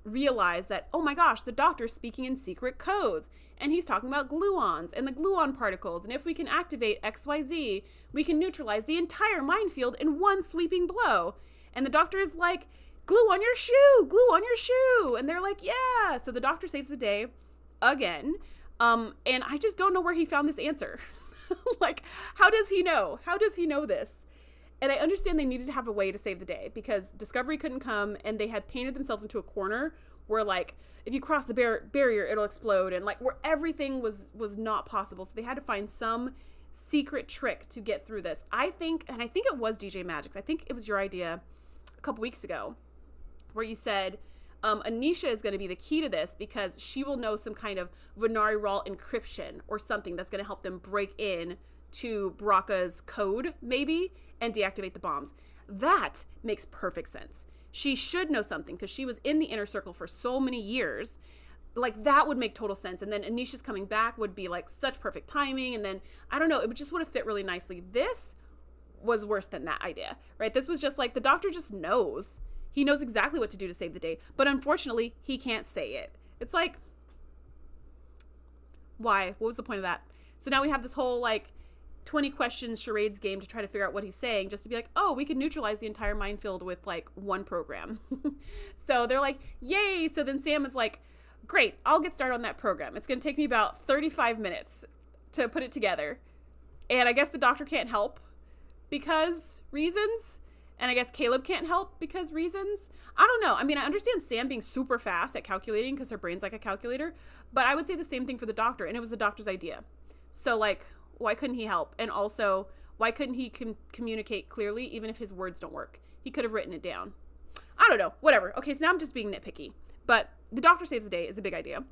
realize that, oh my gosh, the doctor's speaking in secret codes. And he's talking about gluons and the gluon particles. And if we can activate XYZ, we can neutralize the entire minefield in one sweeping blow. And the doctor is like, glue on your shoe. And they're like, yeah. So the doctor saves the day again. And I just don't know where he found this answer. Like, how does he know? How does he know this? And I understand they needed to have a way to save the day because Discovery couldn't come and they had painted themselves into a corner where, like, if you cross the barrier, it'll explode. And, like, where everything was not possible. So they had to find some secret trick to get through this. I think it was DJ Magic's. I think it was your idea a couple weeks ago where you said Anisha is going to be the key to this because she will know some kind of Venari Rawl encryption or something that's going to help them break in to Baraka's code, maybe, and deactivate the bombs. That makes perfect sense. She should know something because she was in the inner circle for so many years. Like, that would make total sense. And then Anisha's coming back would be like such perfect timing. And then, I don't know, it just would have fit really nicely. This was worse than that idea, right? This was just like, the doctor just knows. He knows exactly what to do to save the day. But unfortunately, he can't say it. It's like, why? What was the point of that? So now we have this whole like 20 questions charades game to try to figure out what he's saying, just to be like, oh, we can neutralize the entire minefield with like one program. So they're like, yay. So then Sam is like, great, I'll get started on that program. It's going to take me about 35 minutes to put it together. And I guess the doctor can't help because reasons. And I guess Caleb can't help because reasons. I don't know. I mean, I understand Sam being super fast at calculating because her brain's like a calculator. But I would say the same thing for the doctor. And it was the doctor's idea. So like, why couldn't he help? And also, why couldn't he communicate clearly even if his words don't work? He could have written it down. I don't know. Whatever. Okay, so now I'm just being nitpicky. But the doctor saves the day is a big idea.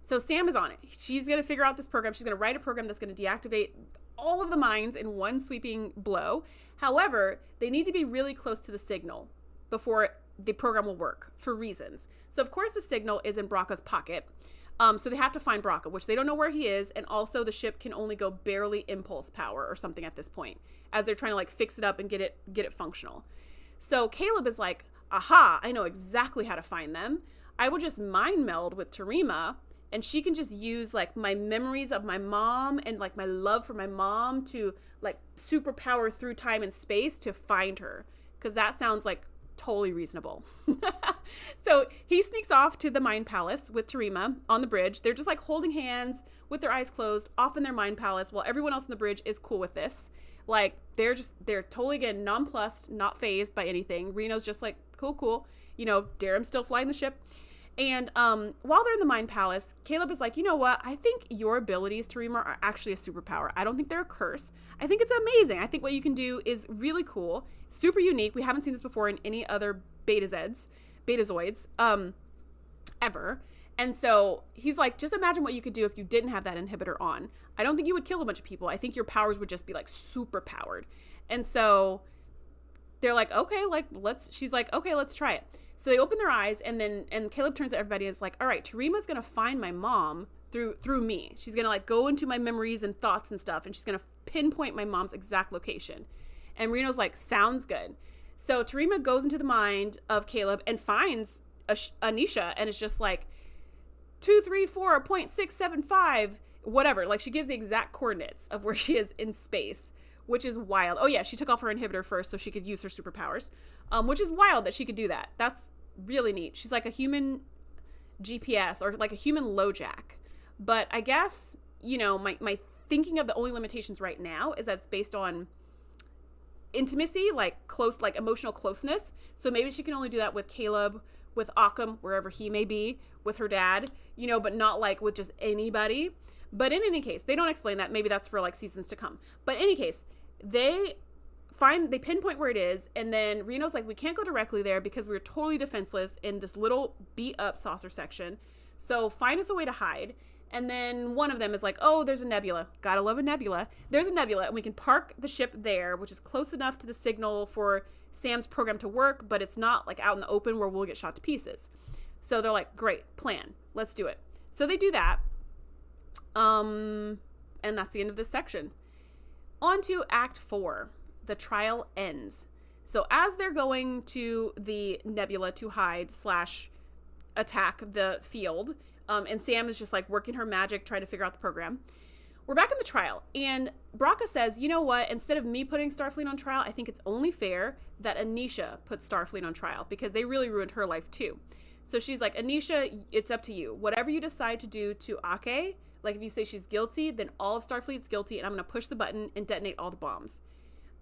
So Sam is on it. She's going to figure out this program. She's going to write a program that's going to deactivate all of the mines in one sweeping blow. However, they need to be really close to the signal before the program will work for reasons. So of course the signal is in Baraka's pocket. So they have to find Baraka, which they don't know where he is. And also the ship can only go barely impulse power or something at this point as they're trying to like fix it up and get it functional. So Caleb is like, aha, I know exactly how to find them. I will just mind meld with Tarima and she can just use like my memories of my mom and like my love for my mom to like superpower through time and space to find her. Cause that sounds like totally reasonable. So he sneaks off to the Mind Palace with Tarima on the bridge. They're just like holding hands with their eyes closed off in their Mind Palace while everyone else on the bridge is cool with this. Like they're totally again nonplussed, not phased by anything. Reno's just like, cool. You know, Darum's still flying the ship. And while they're in the Mind Palace, Caleb is like, you know what? I think your abilities, Tarima, are actually a superpower. I don't think they're a curse. I think it's amazing. I think what you can do is really cool, super unique. We haven't seen this before in any other Betazoids, ever. And so he's like, just imagine what you could do if you didn't have that inhibitor on. I don't think you would kill a bunch of people. I think your powers would just be like super powered. And so they're like, okay, like she's like, okay, let's try it. So they open their eyes and Caleb turns to everybody and is like, all right, Tarima's going to find my mom through me. She's going to like go into my memories and thoughts and stuff. And she's going to pinpoint my mom's exact location. And Reno's like, sounds good. So Tarima goes into the mind of Caleb and finds Anisha and it's just like 234.675, whatever. Like she gives the exact coordinates of where she is in space, which is wild. Oh yeah, she took off her inhibitor first so she could use her superpowers, which is wild that she could do that. That's really neat. She's like a human GPS or like a human LoJack. But I guess, you know, my thinking of the only limitations right now is that it's based on intimacy, like close, like emotional closeness. So maybe she can only do that with Caleb, with Occam, wherever he may be, with her dad, you know, but not like with just anybody. But in any case, they don't explain that. Maybe that's for like seasons to come. But in any case, they pinpoint where it is. And then Reno's like, we can't go directly there because we're totally defenseless in this little beat up saucer section. So find us a way to hide. And then one of them is like, oh, there's a nebula. Gotta love a nebula. There's a nebula and we can park the ship there, which is close enough to the signal for Sam's program to work, but it's not like out in the open where we'll get shot to pieces. So they're like, great plan. Let's do it. So they do that. And that's the end of this section. On to Act 4. The trial ends. So as they're going to the nebula to hide / attack the field, and Sam is just like working her magic, trying to figure out the program. We're back in the trial, and Baraka says, you know what? Instead of me putting Starfleet on trial, I think it's only fair that Anisha puts Starfleet on trial because they really ruined her life too. So she's like, Anisha, it's up to you. Whatever you decide to do to Ake, like if you say she's guilty, then all of Starfleet's guilty, and I'm going to push the button and detonate all the bombs.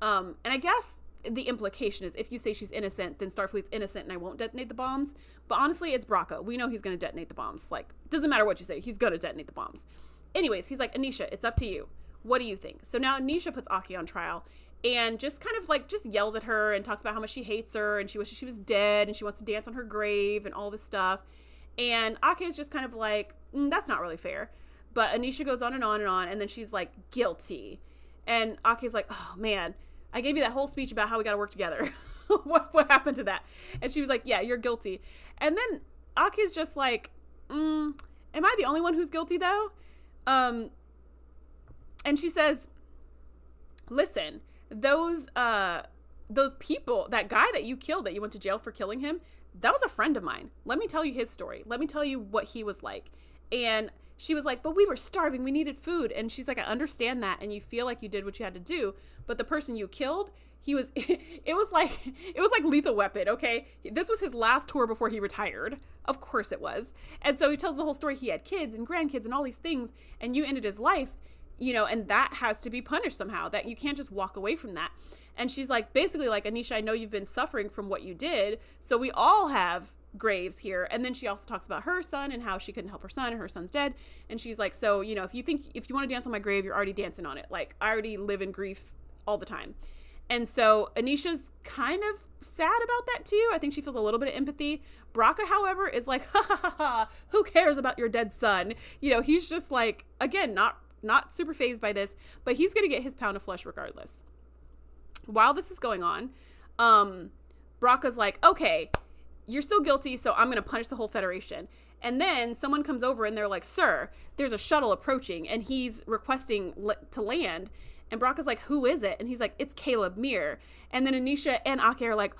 And I guess the implication is if you say she's innocent, then Starfleet's innocent and I won't detonate the bombs. But honestly, it's Baraka. We know he's going to detonate the bombs. Like, doesn't matter what you say. He's going to detonate the bombs. Anyways, he's like, Anisha, it's up to you. What do you think? So now Anisha puts Aki on trial and just kind of like just yells at her and talks about how much she hates her and she wishes she was dead and she wants to dance on her grave and all this stuff. And Aki is just kind of like, that's not really fair. But Anisha goes on and on and on, and then she's like, guilty. And Aki's like, oh man, I gave you that whole speech about how we got to work together. What happened to that? And she was like, yeah, you're guilty. And then Aki's just like, am I the only one who's guilty though? And she says, listen, those people, that guy that you killed, that you went to jail for killing him, that was a friend of mine. Let me tell you his story. Let me tell you what he was like. And she was like, but we were starving. We needed food. And she's like, I understand that. And you feel like you did what you had to do. But the person you killed, it was like Lethal Weapon. Okay. This was his last tour before he retired. Of course it was. And so he tells the whole story. He had kids and grandkids and all these things, and you ended his life, and that has to be punished somehow, that you can't just walk away from that. And she's like, basically like, Anisha, I know you've been suffering from what you did. So we all have graves here. And then she also talks about her son and how she couldn't help her son and her son's dead. And she's like, so, if you want to dance on my grave, you're already dancing on it. Like, I already live in grief all the time. And so Anisha's kind of sad about that too. I think she feels a little bit of empathy. Braca, however, is like, ha ha ha ha, who cares about your dead son? He's just like, again, not super fazed by this, but he's going to get his pound of flesh regardless. While this is going on, Braca's like, okay, you're still guilty, so I'm going to punish the whole Federation. And then someone comes over and they're like, sir, there's a shuttle approaching and he's requesting to land. And Braca's like, who is it? And he's like, it's Caleb Mir. And then Anisha and Aki are like,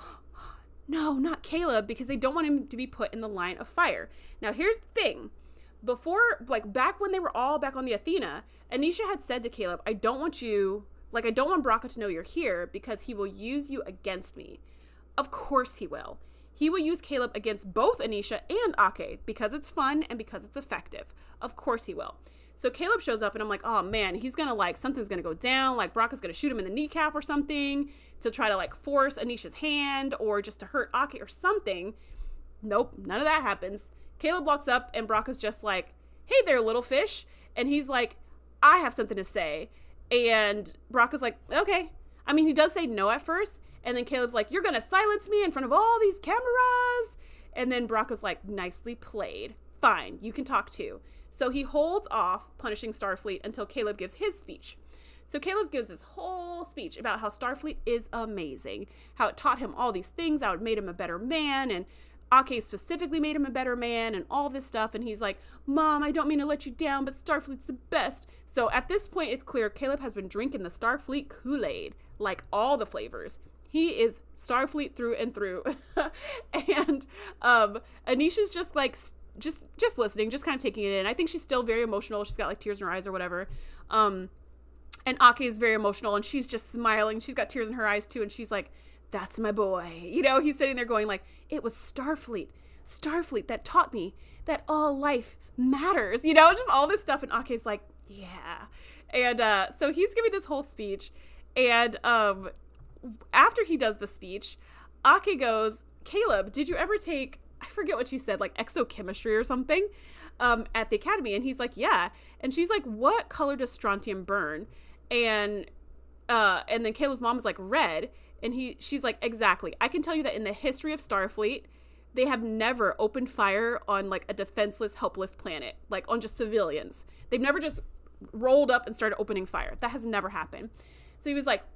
no, not Caleb, because they don't want him to be put in the line of fire. Now, here's the thing. Before, like back when they were all back on the Athena, Anisha had said to Caleb, I don't want Braca to know you're here because he will use you against me. Of course he will. He will use Caleb against both Anisha and Ake because it's fun and because it's effective. Of course he will. So Caleb shows up and I'm like, oh man, he's going to something's going to go down. Like Braca's going to shoot him in the kneecap or something to try to force Anisha's hand or just to hurt Ake or something. Nope, none of that happens. Caleb walks up and Braca's just like, hey there, little fish. And he's like, I have something to say. And Braca's like, okay. I mean, he does say no at first. And then Caleb's like, you're going to silence me in front of all these cameras. And then Braca's like, nicely played. Fine, you can talk too. So he holds off punishing Starfleet until Caleb gives his speech. So Caleb gives this whole speech about how Starfleet is amazing, how it taught him all these things, how it made him a better man, and Ake specifically made him a better man, and all this stuff. And he's like, Mom, I don't mean to let you down, but Starfleet's the best. So at this point, it's clear Caleb has been drinking the Starfleet Kool-Aid, like all the flavors. He is Starfleet through and through. And Anisha's just like, just listening, just kind of taking it in. I think she's still very emotional. She's got tears in her eyes or whatever. And Ake is very emotional and she's just smiling. She's got tears in her eyes too. And she's like, that's my boy. He's sitting there going like, it was Starfleet that taught me that all life matters, just all this stuff. And Ake's like, yeah. And so he's giving this whole speech. And after he does the speech, Ake goes, Caleb, did you ever take, I forget what she said, exochemistry or something at the academy? And he's like, yeah. And she's like, what color does strontium burn? And then Caleb's mom is like, red. And she's like, exactly. I can tell you that in the history of Starfleet, they have never opened fire on a defenseless, helpless planet, on just civilians. They've never just rolled up and started opening fire. That has never happened. So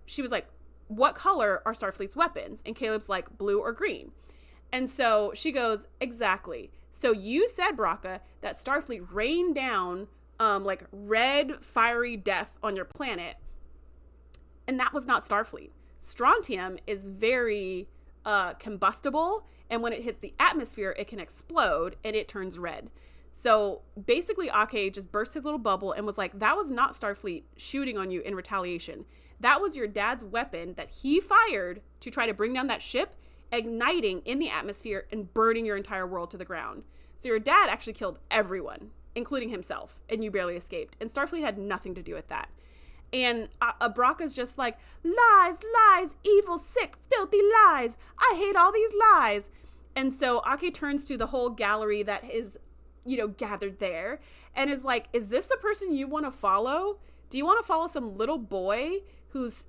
she was like, what color are Starfleet's weapons? And Caleb's like, blue or green. And so she goes, exactly. So you said, Braca, that Starfleet rained down red fiery death on your planet. And that was not Starfleet. Strontium is very combustible. And when it hits the atmosphere, it can explode and it turns red. So basically, Ake just burst his little bubble and was like, that was not Starfleet shooting on you in retaliation. That was your dad's weapon that he fired to try to bring down that ship, igniting in the atmosphere and burning your entire world to the ground. So your dad actually killed everyone, including himself, and you barely escaped. And Starfleet had nothing to do with that. And Braca's just like, lies, lies, evil, sick, filthy lies. I hate all these lies. And so Ake turns to the whole gallery that is, gathered there and is like, is this the person you want to follow Do you want to follow some little boy whose,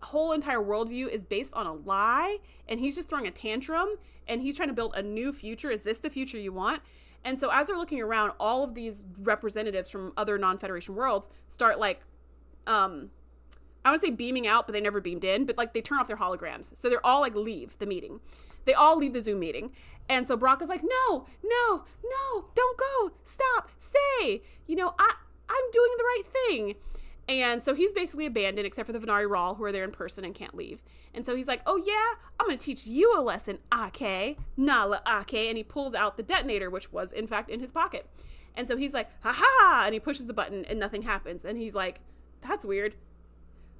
whole entire worldview is based on a lie, and he's just throwing a tantrum, and he's trying to build a new future? Is this the future you want? And so as they're looking around, all of these representatives from other non-Federation worlds start like, I want to say beaming out, but they never beamed in, but like they turn off their holograms. So they're all like leave the meeting. They all leave the Zoom meeting. And so Brock is like, no, don't go, stop, stay. I'm doing the right thing. And so he's basically abandoned except for the Venari Rawl, who are there in person and can't leave. And so he's like, oh yeah, I'm going to teach you a lesson, Ake, Nala Ake. And he pulls out the detonator, which was in fact in his pocket. And so he's like, ha ha, and he pushes the button and nothing happens. And he's like, that's weird.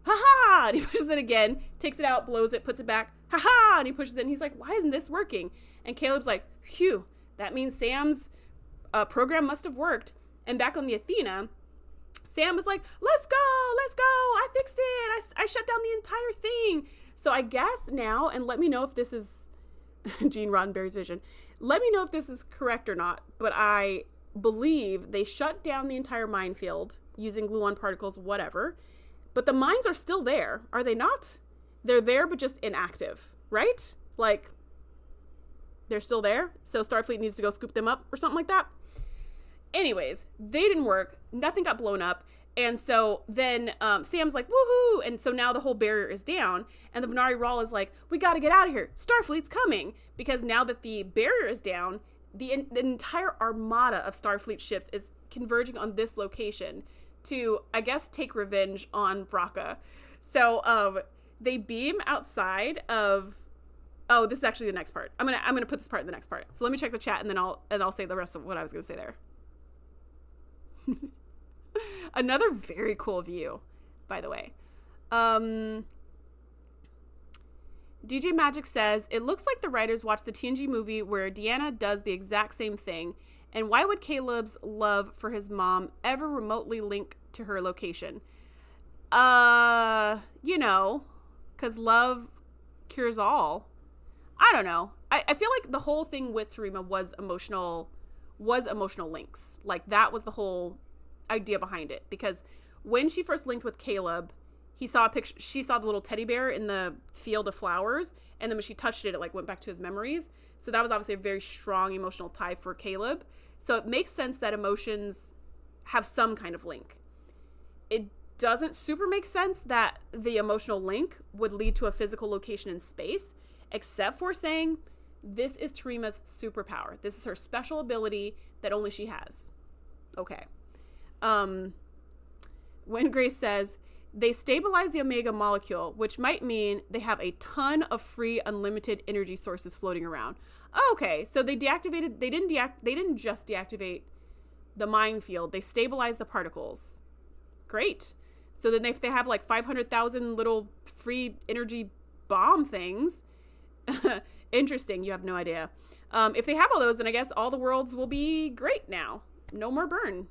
Ha ha, and he pushes it again, takes it out, blows it, puts it back, ha ha, and he pushes it, and he's like, why isn't this working? And Caleb's like, phew, that means Sam's program must have worked. And back on the Athena, Sam was like, let's go, I fixed it, I shut down the entire thing. So I guess now, and let me know if this is Gene Roddenberry's vision, let me know if this is correct or not, but I believe they shut down the entire minefield using gluon particles, whatever. But the mines are still there, are they not? They're there, but just inactive, right? Like, they're still there, so Starfleet needs to go scoop them up or something like that. Anyways, they didn't work. Nothing got blown up. And so then Sam's like, woohoo! And so now the whole barrier is down. And the Venari Rawl is like, we got to get out of here. Starfleet's coming. Because now that the barrier is down, the entire armada of Starfleet ships is converging on this location to, I guess, take revenge on Vraka. So they beam outside of... Oh, this is actually the next part. I'm gonna put this part in the next part. So let me check the chat, and then I'll say the rest of what I was gonna say there. Another very cool view, by the way. DJ Magic says, it looks like the writers watched the TNG movie where Deanna does the exact same thing. And why would Caleb's love for his mom ever remotely link to her location? Because love cures all. I don't know. I feel like the whole thing with Tarima was emotional links. Like, that was the whole idea behind it. Because when she first linked with Caleb, she saw the little teddy bear in the field of flowers, and then when she touched it, it like went back to his memories. So that was obviously a very strong emotional tie for Caleb. So it makes sense that emotions have some kind of link. It doesn't super make sense that the emotional link would lead to a physical location in space, except for saying this is Tarima's superpower. This is her special ability that only she has. Okay. When Grace says, they stabilize the Omega molecule, which might mean they have a ton of free unlimited energy sources floating around. Okay, so they didn't just deactivate the minefield, they stabilized the particles. Great. So then if they have like 500,000 little free energy bomb things, interesting, you have no idea. If they have all those, then I guess all the worlds will be great now. No more burn.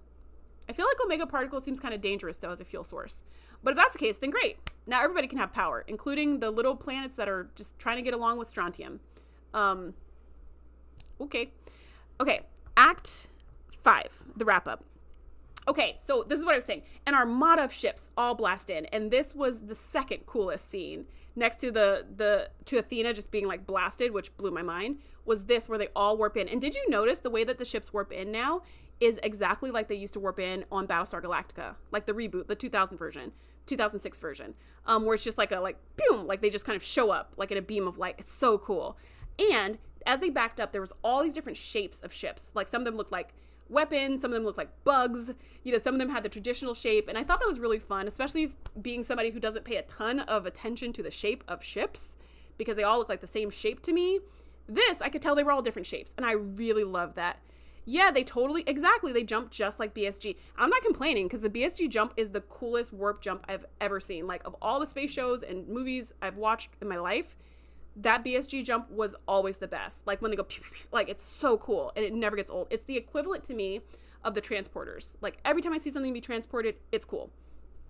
I feel like Omega particle seems kind of dangerous, though, as a fuel source. But if that's the case, then great. Now everybody can have power, including the little planets that are just trying to get along with strontium. Okay. Act 5, the wrap-up. Okay, so this is what I was saying. An armada of ships all blast in, and this was the second coolest scene. Next to to Athena just being like blasted, which blew my mind, was this where they all warp in. And did you notice the way that the ships warp in now is exactly like they used to warp in on Battlestar Galactica, like the reboot, the 2006 version, where it's just like boom, like they just kind of show up like in a beam of light. It's so cool. And as they backed up, there was all these different shapes of ships. Like some of them looked like weapons, some of them looked like bugs, some of them had the traditional shape. And I thought that was really fun, especially being somebody who doesn't pay a ton of attention to the shape of ships because they all look like the same shape to me. This, I could tell they were all different shapes, and I really love that. Yeah, they jump just like BSG. I'm not complaining because the BSG jump is the coolest warp jump I've ever seen. Like, of all the space shows and movies I've watched in my life, that BSG jump was always the best. Like when they go pew, pew, pew, like it's so cool and it never gets old. It's the equivalent to me of the transporters. Like every time I see something be transported, it's cool.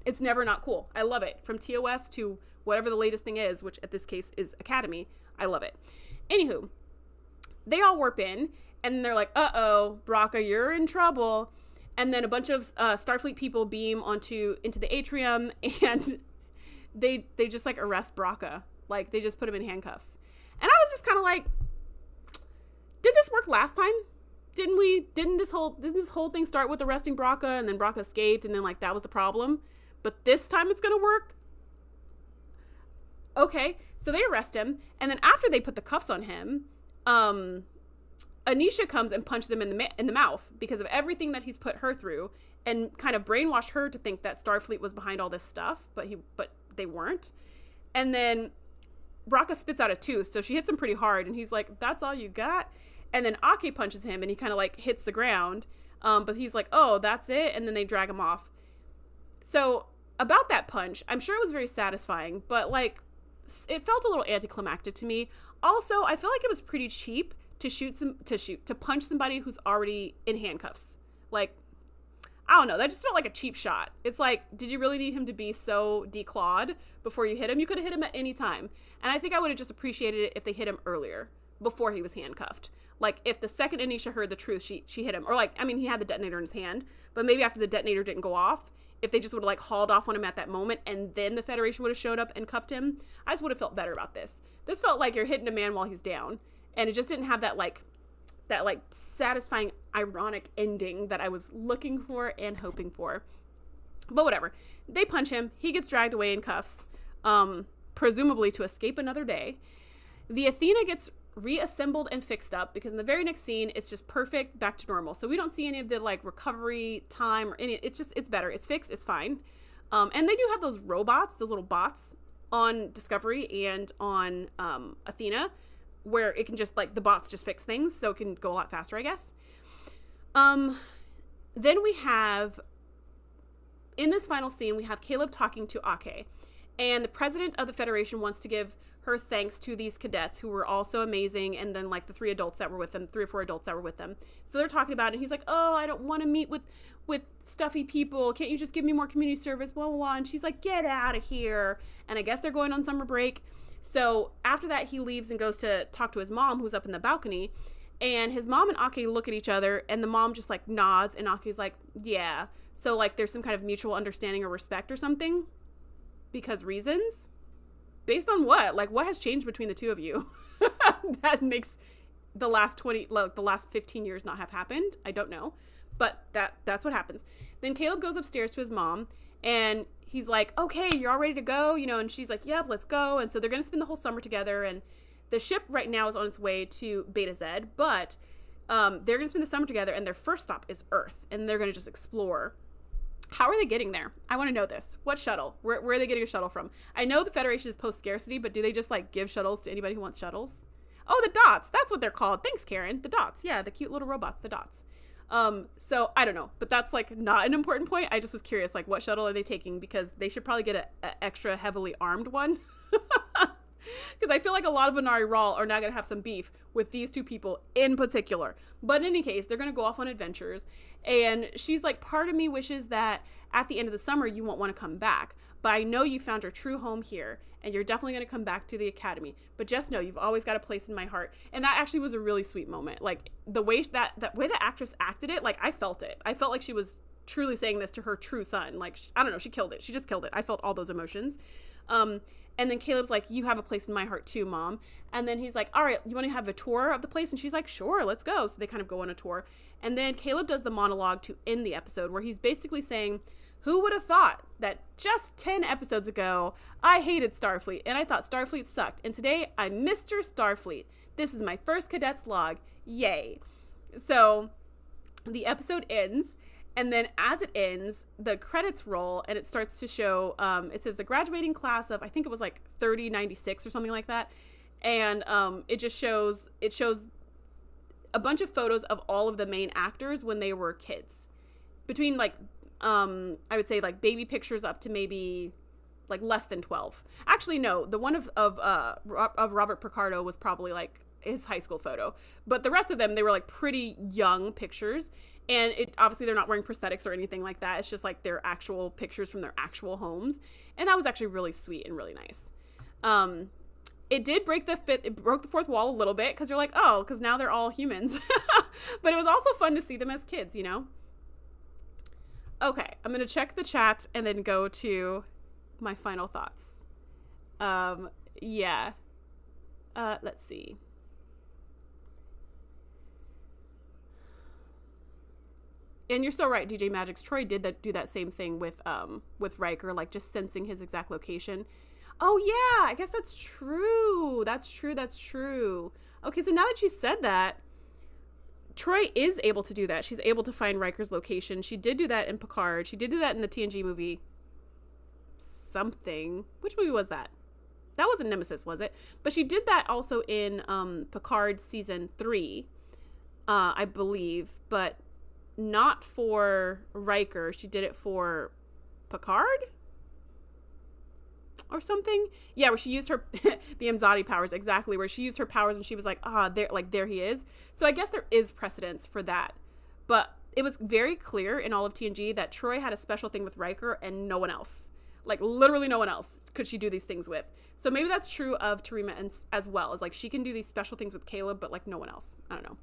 It's never not cool. I love it. From TOS to whatever the latest thing is, which at this case is Academy. I love it. Anywho, they all warp in and they're like, uh-oh, Braca, you're in trouble. And then a bunch of Starfleet people beam into the atrium, and they just like arrest Braca. Like they just put him in handcuffs. And I was just kind of like, did this work last time? Didn't this whole thing start with arresting Braca, and then Braca escaped, and then like that was the problem? But this time it's gonna work? Okay, so they arrest him, and then after they put the cuffs on him, Anisha comes and punches him in the mouth because of everything that he's put her through, and kind of brainwashed her to think that Starfleet was behind all this stuff, but they weren't. And then Braca spits out a tooth, so she hits him pretty hard, and he's like, "That's all you got?" And then Ake punches him, and he kind of like hits the ground, but he's like, "Oh, that's it," and then they drag him off. So about that punch, I'm sure it was very satisfying, but like it felt a little anticlimactic to me. Also, I feel like it was pretty cheap to punch somebody who's already in handcuffs. Like, I don't know, that just felt like a cheap shot. It's like, did you really need him to be so declawed before you hit him? You could have hit him at any time. And I think I would have just appreciated it if they hit him earlier, before he was handcuffed. Like, if the second Anisha heard the truth, she hit him. Or like, I mean, he had the detonator in his hand, but maybe after the detonator didn't go off, if they just would have like hauled off on him at that moment, and then the Federation would have showed up and cuffed him, I just would have felt better about this. This felt like you're hitting a man while he's down, and it just didn't have that satisfying, ironic ending that I was looking for and hoping for. But whatever. They punch him. He gets dragged away in cuffs, presumably to escape another day. The Athena gets reassembled and fixed up, because in the very next scene, it's just perfect, back to normal. So we don't see any of the like recovery time or any. It's better. It's fixed. It's fine. And they do have those robots, those little bots on Discovery and on Athena, where it can just like the bots just fix things, so it can go a lot faster, I guess. Then we have, in this final scene, we have Caleb talking to Ake, and the president of the Federation wants to give her thanks to these cadets who were all so amazing, and then like the 3 or 4 adults that were with them. So they're talking about it, and he's like, "Oh, I don't want to meet with stuffy people. Can't you just give me more community service, blah, blah, blah." And she's like, "Get out of here." And I guess they're going on summer break. So after that, he leaves and goes to talk to his mom, who's up in the balcony. And his mom and Ake look at each other, and the mom just like nods, and Ake's like, "Yeah." So like there's some kind of mutual understanding or respect or something, because reasons. Based on what? Like, what has changed between the two of you that makes the last 15 years not have happened? I don't know. But that's what happens. Then Caleb goes upstairs to his mom, and he's like, "Okay, you're all ready to go," and she's like, "Yep, let's go." And so they're going to spend the whole summer together, and the ship right now is on its way to Beta Z, but they're going to spend the summer together, and their first stop is Earth, and they're going to just explore. How are they getting there? I want to know this. What shuttle? Where are they getting a shuttle from? I know the Federation is post-scarcity, but do they just like give shuttles to anybody who wants shuttles? Oh, the dots. That's what they're called. Thanks, Karen. The dots. Yeah, the cute little robots, the dots. So I don't know, but that's like not an important point. I just was curious, like, what shuttle are they taking? Because they should probably get a extra heavily armed one. Because I feel like a lot of Venari Rawl are now going to have some beef with these two people in particular. But in any case, they're going to go off on adventures. And she's like, "Part of me wishes that at the end of the summer, you won't want to come back. But I know you found your true home here, and you're definitely going to come back to the academy. But just know you've always got a place in my heart." And that actually was a really sweet moment. Like the way that way the actress acted it, like I felt it. I felt like she was truly saying this to her true son. Like, I don't know, she killed it. She just killed it. I felt all those emotions. And then Caleb's like, "You have a place in my heart too, Mom." And then he's like, "All right, you want to have a tour of the place?" And she's like, "Sure, let's go." So they kind of go on a tour. And then Caleb does the monologue to end the episode, where he's basically saying, "Who would have thought that just 10 episodes ago, I hated Starfleet and I thought Starfleet sucked. And today I'm Mr. Starfleet. This is my first cadet's log. Yay." So the episode ends. And then as it ends, the credits roll, and it starts to show, it says the graduating class of, I think it was like 3096 or something like that. And it shows a bunch of photos of all of the main actors when they were kids. Between like, I would say like baby pictures up to maybe like less than 12. Actually, no, the one of Robert Picardo was probably like his high school photo. But the rest of them, they were like pretty young pictures. And obviously they're not wearing prosthetics or anything like that. It's just like their actual pictures from their actual homes. And that was actually really sweet and really nice. It did broke the fourth wall a little bit, because you're like, oh, because now they're all humans. But it was also fun to see them as kids, Okay, I'm going to check the chat and then go to my final thoughts. Yeah. Let's see. And you're so right, DJ Magix. Troy did do that same thing with Riker, like just sensing his exact location. Oh yeah, I guess that's true. That's true. Okay, so now that you said that, Troy is able to do that. She's able to find Riker's location. She did do that in Picard. She did do that in the TNG movie. Something. Which movie was that? That wasn't Nemesis, was it? But she did that also in Picard season 3, I believe, but not for Riker. She did it for Picard or something. Yeah, where she used her the Imzadi powers, exactly, where she used her powers and she was like, there he is. So I guess there is precedence for that. But it was very clear in all of TNG that Troy had a special thing with Riker and no one else. Like literally no one else could she do these things with. So maybe that's true of Tarima as well. Is like she can do these special things with Caleb, but like no one else. I don't know.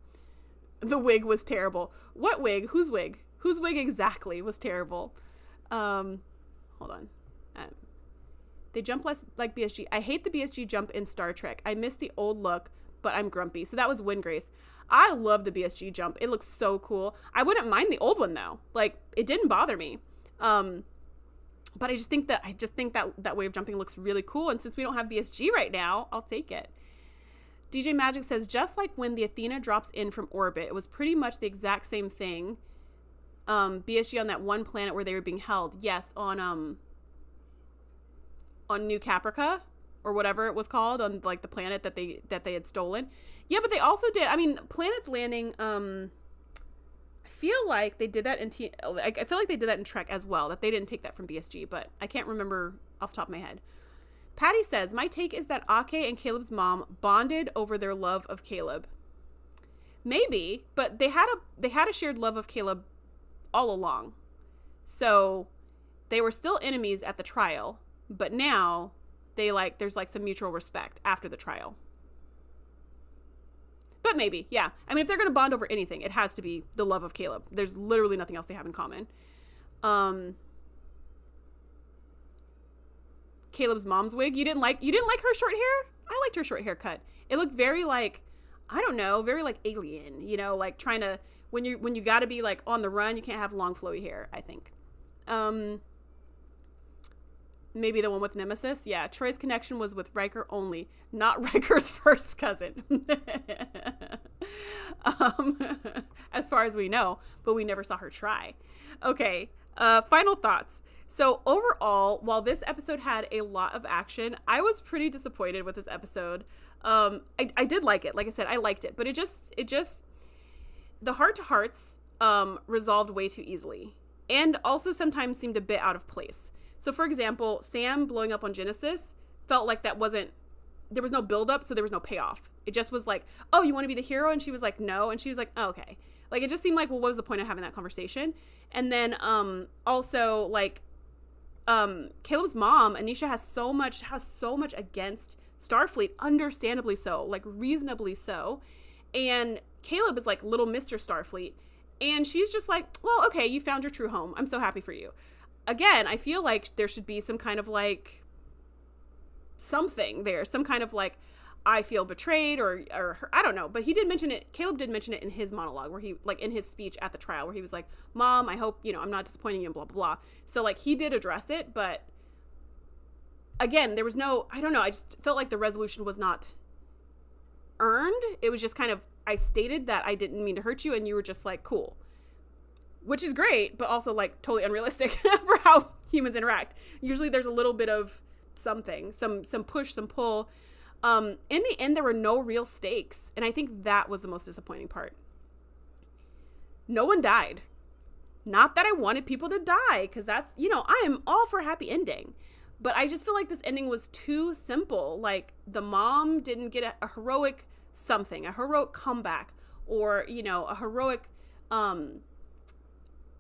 The wig was terrible. What wig? Whose wig? Whose wig exactly was terrible? Hold on. They jump less like BSG. I hate the BSG jump in Star Trek. I miss the old look, but I'm grumpy. So that was Windgrace. I love the BSG jump. It looks so cool. I wouldn't mind the old one though. Like it didn't bother me. But I just think that way of jumping looks really cool. And since we don't have BSG right now, I'll take it. DJ Magic says, just like when the Athena drops in from orbit, it was pretty much the exact same thing. BSG on that one planet where they were being held. Yes, on New Caprica or whatever it was called, on like the planet that they had stolen. Yeah, but they also did. I mean, planets landing. I feel like they did that I feel like they did that in Trek as well. That they didn't take that from BSG, but I can't remember off the top of my head. Patty says, my take is that Ake and Caleb's mom bonded over their love of Caleb. Maybe, but they had a shared love of Caleb all along. So they were still enemies at the trial, but now there's like some mutual respect after the trial. But maybe, yeah. I mean, if they're going to bond over anything, it has to be the love of Caleb. There's literally nothing else they have in common. Caleb's mom's wig. You didn't like her short hair? I liked her short haircut. It looked very like, I don't know, very like alien, you know, like trying to, when you got to be like on the run, you can't have long flowy hair, I think. Maybe the one with Nemesis. Yeah, Troy's connection was with Riker only, not Riker's first cousin. As far as we know, but we never saw her try. Okay, final thoughts. So overall, while this episode had a lot of action, I was pretty disappointed with this episode. I did like it. Like I said, I liked it, but it just the heart-to-hearts resolved way too easily, and also sometimes seemed a bit out of place. So for example, Sam blowing up on Genesis felt like there was no build-up, so there was no payoff. It just was like, oh, you want to be the hero? And she was like, no. And she was like, oh, okay. Like, it just seemed like, well, what was the point of having that conversation? And then also, like, Caleb's mom, Anisha, has so much against Starfleet, understandably so, like, reasonably so. And Caleb is like little Mr. Starfleet. And she's just like, well, okay, you found your true home. I'm so happy for you. Again, I feel like there should be some kind of like something there, some kind of like, I feel betrayed or I don't know, but he did mention it. Caleb did mention it in his monologue where he, like in his speech at the trial, where he was like, Mom, I hope, I'm not disappointing you and blah, blah, blah. So like he did address it, but again, there was no, I don't know. I just felt like the resolution was not earned. It was just kind of, I stated that I didn't mean to hurt you. And you were just like, cool. Which is great, but also like totally unrealistic for how humans interact. Usually there's a little bit of something, some push, some pull. In the end, there were no real stakes. And I think that was the most disappointing part. No one died. Not that I wanted people to die, because that's, I am all for a happy ending. But I just feel like this ending was too simple. Like the mom didn't get a heroic something, a heroic comeback, or, a heroic,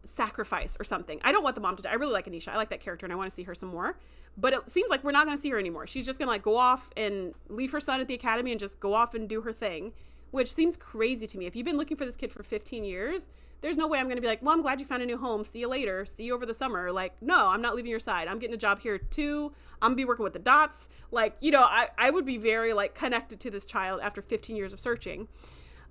sacrifice or something. I don't want the mom to die. I really like Anisha. I like that character and I want to see her some more. But it seems like we're not going to see her anymore. She's just going to like go off and leave her son at the academy and just go off and do her thing, which seems crazy to me. If you've been looking for this kid for 15 years, there's no way I'm going to be like, well, I'm glad you found a new home. See you later. See you over the summer. Like, no, I'm not leaving your side. I'm getting a job here too. I'm going to be working with the dots. Like, you know, I would be very like connected to this child after 15 years of searching.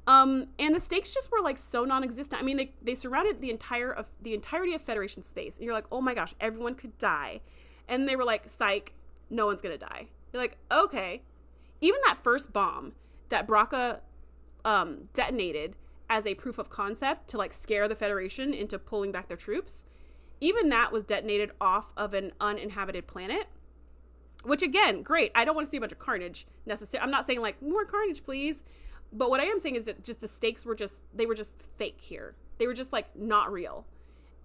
And the stakes just were like so non-existent. I mean, they surrounded the entirety of Federation space. And you're like, oh my gosh, everyone could die. And they were like, psych, no one's going to die. You're like, okay. Even that first bomb that Braca detonated as a proof of concept to like scare the Federation into pulling back their troops, even that was detonated off of an uninhabited planet, which again, great. I don't want to see a bunch of carnage necessarily. I'm not saying like more carnage, please. But what I am saying is that just the stakes were just fake here. They were just like not real.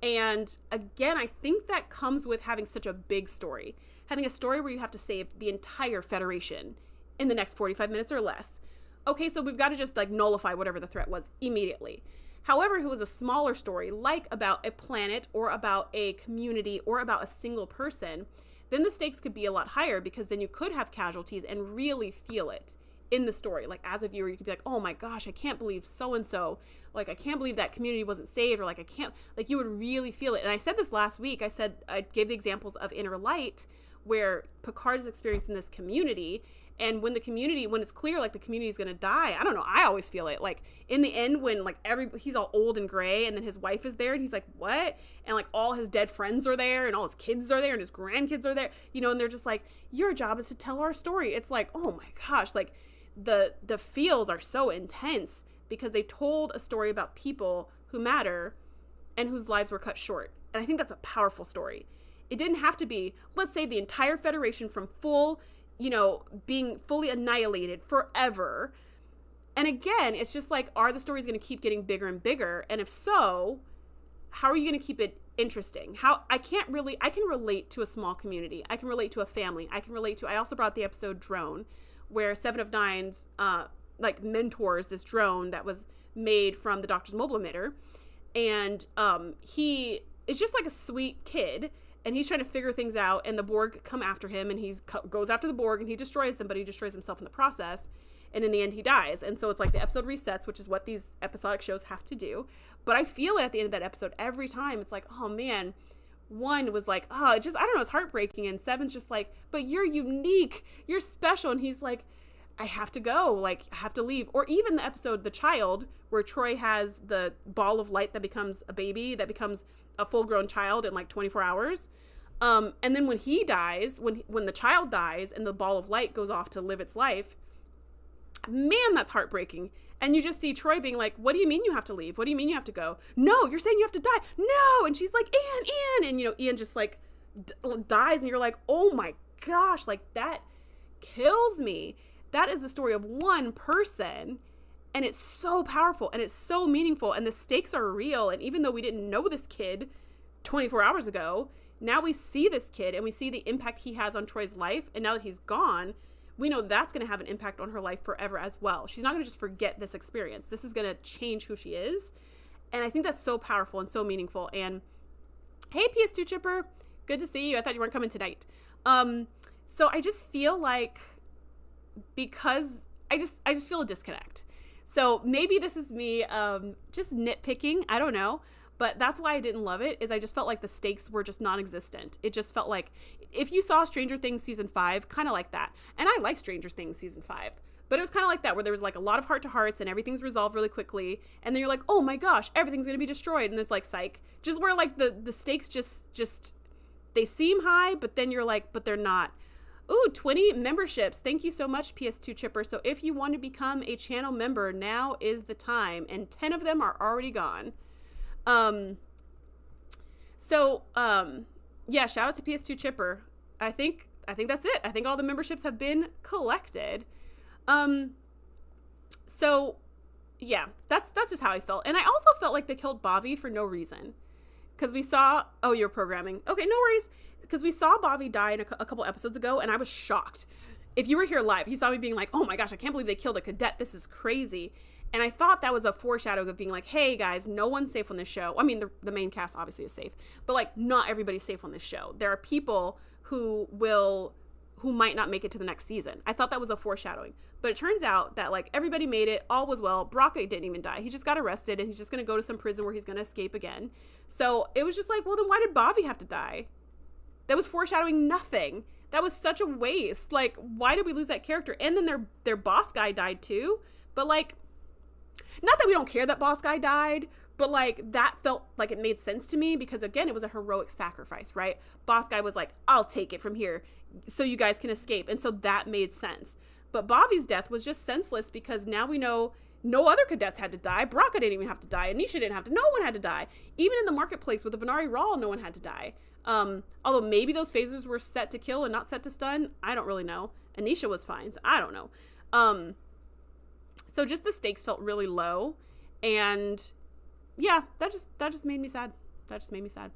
And again, I think that comes with having such a big story, having a story where you have to save the entire Federation in the next 45 minutes or less. Okay, so we've got to just like nullify whatever the threat was immediately. However, if it was a smaller story, like about a planet or about a community or about a single person, then the stakes could be a lot higher, because then you could have casualties and really feel it in the story. Like as a viewer, you could be like, oh my gosh, I can't believe so-and-so. Like, I can't believe that community wasn't saved, or like, I can't, like, you would really feel it. And I said this last week, I gave the examples of Inner Light, where Picard is experiencing this community. And when it's clear, like, the community is going to die, I don't know, I always feel it. Like, in the end, when, like, he's all old and gray, and then his wife is there, and he's like, what? And, like, all his dead friends are there, and all his kids are there, and his grandkids are there, you know, and they're just like, your job is to tell our story. It's like, oh my gosh, like, the feels are so intense, because they told a story about people who matter and whose lives were cut short. And I think that's a powerful story. It didn't have to be, let's save the entire Federation from full, you know, being fully annihilated forever. And again, it's just like, are the stories going to keep getting bigger and bigger? And if so, how are you going to keep it interesting? I can relate to a small community. I can relate to a family. I also brought the episode Drone, where Seven of Nine's, like, mentors this drone that was made from the Doctor's mobile emitter. And he is just like a sweet kid, and he's trying to figure things out, and the Borg come after him, and he goes after the Borg, and he destroys them, but he destroys himself in the process, and in the end he dies. And so it's like the episode resets, which is what these episodic shows have to do. But I feel it at the end of that episode every time. It's like, oh man, one was like, oh, it just, I don't know, it's heartbreaking, and Seven's just like, but you're unique, you're special, and he's like, I have to go, like, I have to leave. Or even the episode The Child, where Troy has the ball of light that becomes a baby, that becomes a full-grown child in like 24 hours. And then when he dies, when the child dies and the ball of light goes off to live its life, man, that's heartbreaking. And you just see Troy being like, what do you mean you have to leave? What do you mean you have to go? No, you're saying you have to die. No. And she's like, Ian. And, you know, Ian just like dies, and you're like, oh my gosh, like, that kills me. That is the story of one person, and it's so powerful, and it's so meaningful, and the stakes are real. And even though we didn't know this kid 24 hours ago, now we see this kid, and we see the impact he has on Troy's life. And now that he's gone, we know that's going to have an impact on her life forever as well. She's not going to just forget this experience. This is going to change who she is. And I think that's so powerful and so meaningful. And hey, PS2 Chipper, good to see you. I thought you weren't coming tonight. So I just feel like, because I just feel a disconnect. So maybe this is me just nitpicking, I don't know, but that's why I didn't love it, is I just felt like the stakes were just non-existent. It just felt like, if you saw Stranger Things season 5, kind of like that. And I like Stranger Things season 5, but it was kind of like that, where there was like a lot of heart-to-hearts and everything's resolved really quickly, and then you're like, oh my gosh, everything's gonna be destroyed, and it's like, psych. Just where like the stakes just they seem high, but then you're like, but they're not. Ooh, 20 memberships. Thank you so much, PS2 Chipper. So if you want to become a channel member, now is the time. And 10 of them are already gone. Yeah, shout out to PS2 Chipper. I think that's it. I think all the memberships have been collected. So yeah, that's just how I felt. And I also felt like they killed Bobby for no reason. Because we saw, oh, you're programming. Okay, no worries. Because we saw Bobby die a couple episodes ago, and I was shocked. If you were here live, you saw me being like, oh my gosh, I can't believe they killed a cadet. This is crazy. And I thought that was a foreshadowing of being like, hey guys, no one's safe on this show. I mean, the main cast obviously is safe, but like, not everybody's safe on this show. There are people who who might not make it to the next season. I thought that was a foreshadowing. But it turns out that, like, everybody made it. All was well. Braca didn't even die. He just got arrested, and he's just going to go to some prison where he's going to escape again. So it was just like, well, then why did Bobby have to die? That was foreshadowing nothing. That was such a waste. Like, why did we lose that character? And then their boss guy died too. But, like, not that we don't care that boss guy died, but, like, that felt like it made sense to me because, again, it was a heroic sacrifice, right? Boss guy was like, I'll take it from here so you guys can escape. And so that made sense. But Bobby's death was just senseless because now we know no other cadets had to die. Braca didn't even have to die. Anisha didn't have to. No one had to die. Even in the marketplace with the Venari Rawl, no one had to die. Although maybe those phasers were set to kill and not set to stun. I don't really know. Anisha was fine, so I don't know. So just the stakes felt really low. And yeah, that just made me sad. That just made me sad.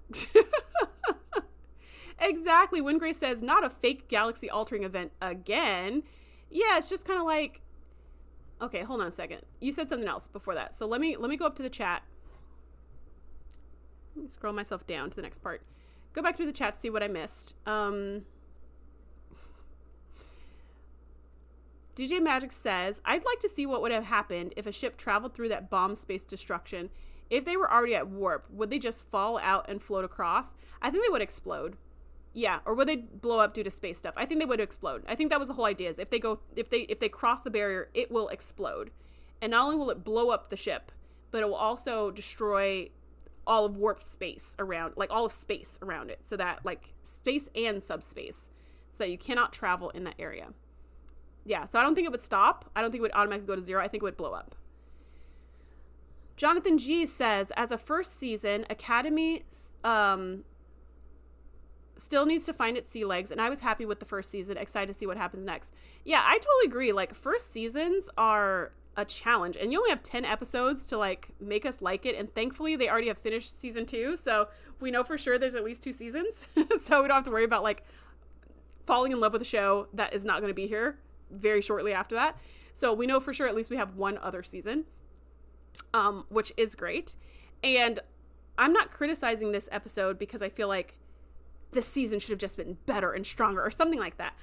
Exactly. Wingrace says, not a fake galaxy altering event again. Yeah, it's just kind of like, okay, hold on a second. You said something else before that. So let me go up to the chat. Let me scroll myself down to the next part. Go back to the chat to see what I missed. DJ Magic says, I'd like to see what would have happened if a ship traveled through that bomb space destruction. If they were already at warp, would they just fall out and float across? I think they would explode. Yeah, or would they blow up due to space stuff? I think they would explode. I think that was the whole idea, is if they cross the barrier, it will explode. And not only will it blow up the ship, but it will also destroy all of warp space around, like all of space around it. So that, like, space and subspace, so that you cannot travel in that area. Yeah, so I don't think it would stop. I don't think it would automatically go to 0. I think it would blow up. Jonathan G says, as a first season, Academy still needs to find its sea legs, and I was happy with the first season, excited to see what happens next. Yeah, I totally agree. Like, first seasons are a challenge, and you only have 10 episodes to, like, make us like it, and thankfully they already have finished season 2, so we know for sure there's at least 2 seasons, so we don't have to worry about, like, falling in love with a show that is not going to be here very shortly after that. So we know for sure at least we have one other season, which is great. And I'm not criticizing this episode because I feel like this season should have just been better and stronger or something like that.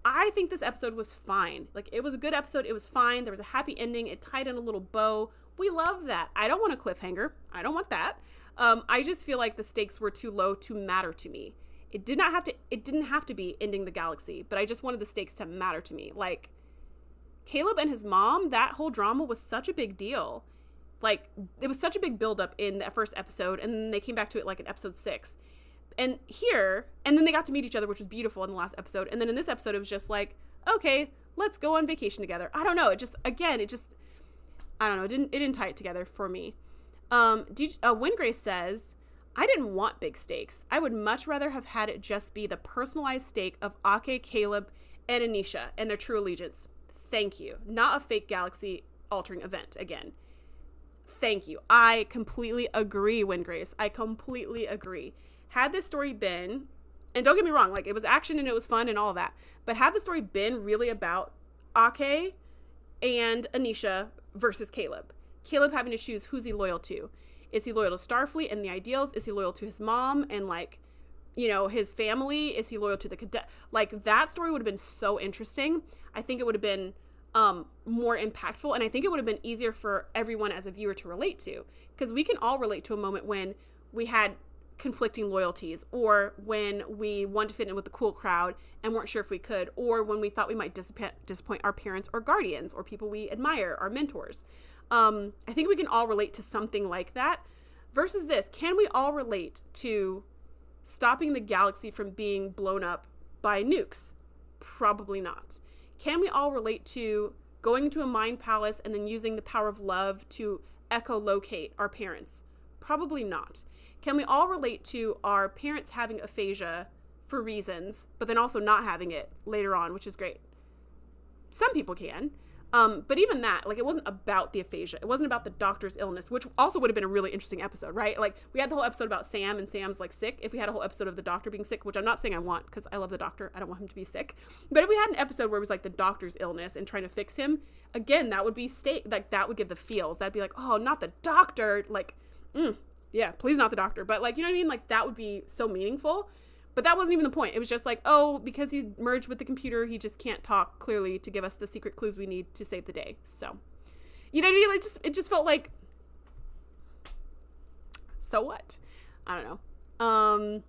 I think this episode was fine. Like, it was a good episode. It was fine. There was a happy ending. It tied in a little bow. We love that. I don't want a cliffhanger. I don't want that. I just feel like the stakes were too low to matter to me. It didn't have to be ending the galaxy, but I just wanted the stakes to matter to me. Like, Caleb and his mom, that whole drama was such a big deal. Like, it was such a big buildup in that first episode, and then they came back to it, like, in episode 6. And then they got to meet each other, which was beautiful in the last episode. And then in this episode, it was just like, okay, let's go on vacation together. I don't know. I don't know. It didn't tie it together for me. Wingrace says, I didn't want big stakes. I would much rather have had it just be the personalized stake of Ake, Caleb, and Anisha and their true allegiance. Thank you. Not a fake galaxy altering event again. Thank you. I completely agree, Wingrace. I completely agree. Had this story been, and don't get me wrong, like, it was action and it was fun and all of that, but had the story been really about Ake and Anisha versus Caleb having to choose who's he loyal to. Is he loyal to Starfleet and the ideals? Is he loyal to his mom and, like, you know, his family? Is he loyal to the cadet? Like, that story would have been so interesting. I think it would have been more impactful, and I think it would have been easier for everyone as a viewer to relate to, because we can all relate to a moment when we had conflicting loyalties, or when we wanted to fit in with the cool crowd and weren't sure if we could, or when we thought we might disappoint our parents or guardians or people we admire, our mentors. I think we can all relate to something like that. Versus this, can we all relate to stopping the galaxy from being blown up by nukes? Probably not. Can we all relate to going into a mind palace and then using the power of love to echolocate our parents? Probably not. Can we all relate to our parents having aphasia for reasons, but then also not having it later on, which is great? Some people can. But even that, like, it wasn't about the aphasia. It wasn't about the doctor's illness, which also would have been a really interesting episode, right? Like, we had the whole episode about Sam and Sam's, like, sick. If we had a whole episode of the doctor being sick, which I'm not saying I want, because I love the doctor. I don't want him to be sick. But if we had an episode where it was, like, the doctor's illness and trying to fix him, again, that would be like, that would give the feels. That'd be like, oh, not the doctor. Like, yeah, please not the doctor. But, like, you know what I mean? Like, that would be so meaningful. But that wasn't even the point. It was just like, oh, because he's merged with the computer, he just can't talk clearly to give us the secret clues we need to save the day. So, you know what I mean? It just felt like, so what? I don't know.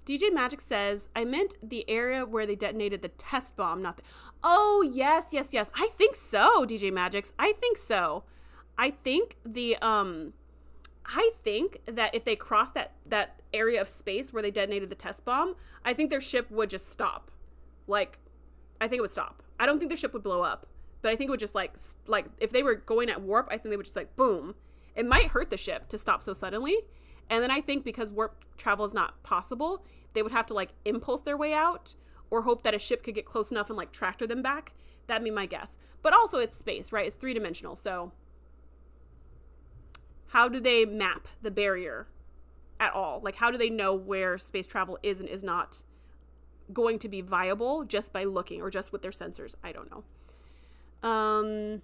DJ Magic says, I meant the area where they detonated the test bomb, not the... Oh, yes. I think so, DJ Magics. I think so. I think that if they crossed that area of space where they detonated the test bomb, I think their ship would just stop. Like, I think it would stop. I don't think their ship would blow up, but I think it would just like if they were going at warp, I think they would just like boom. It might hurt the ship to stop so suddenly. And then I think because warp travel is not possible, they would have to like impulse their way out or hope that a ship could get close enough and like tractor them back. That'd be my guess. But also it's space, right? It's 3-dimensional. So how do they map the barrier at all? Like, how do they know where space travel is and is not going to be viable just by looking or just with their sensors? I don't know.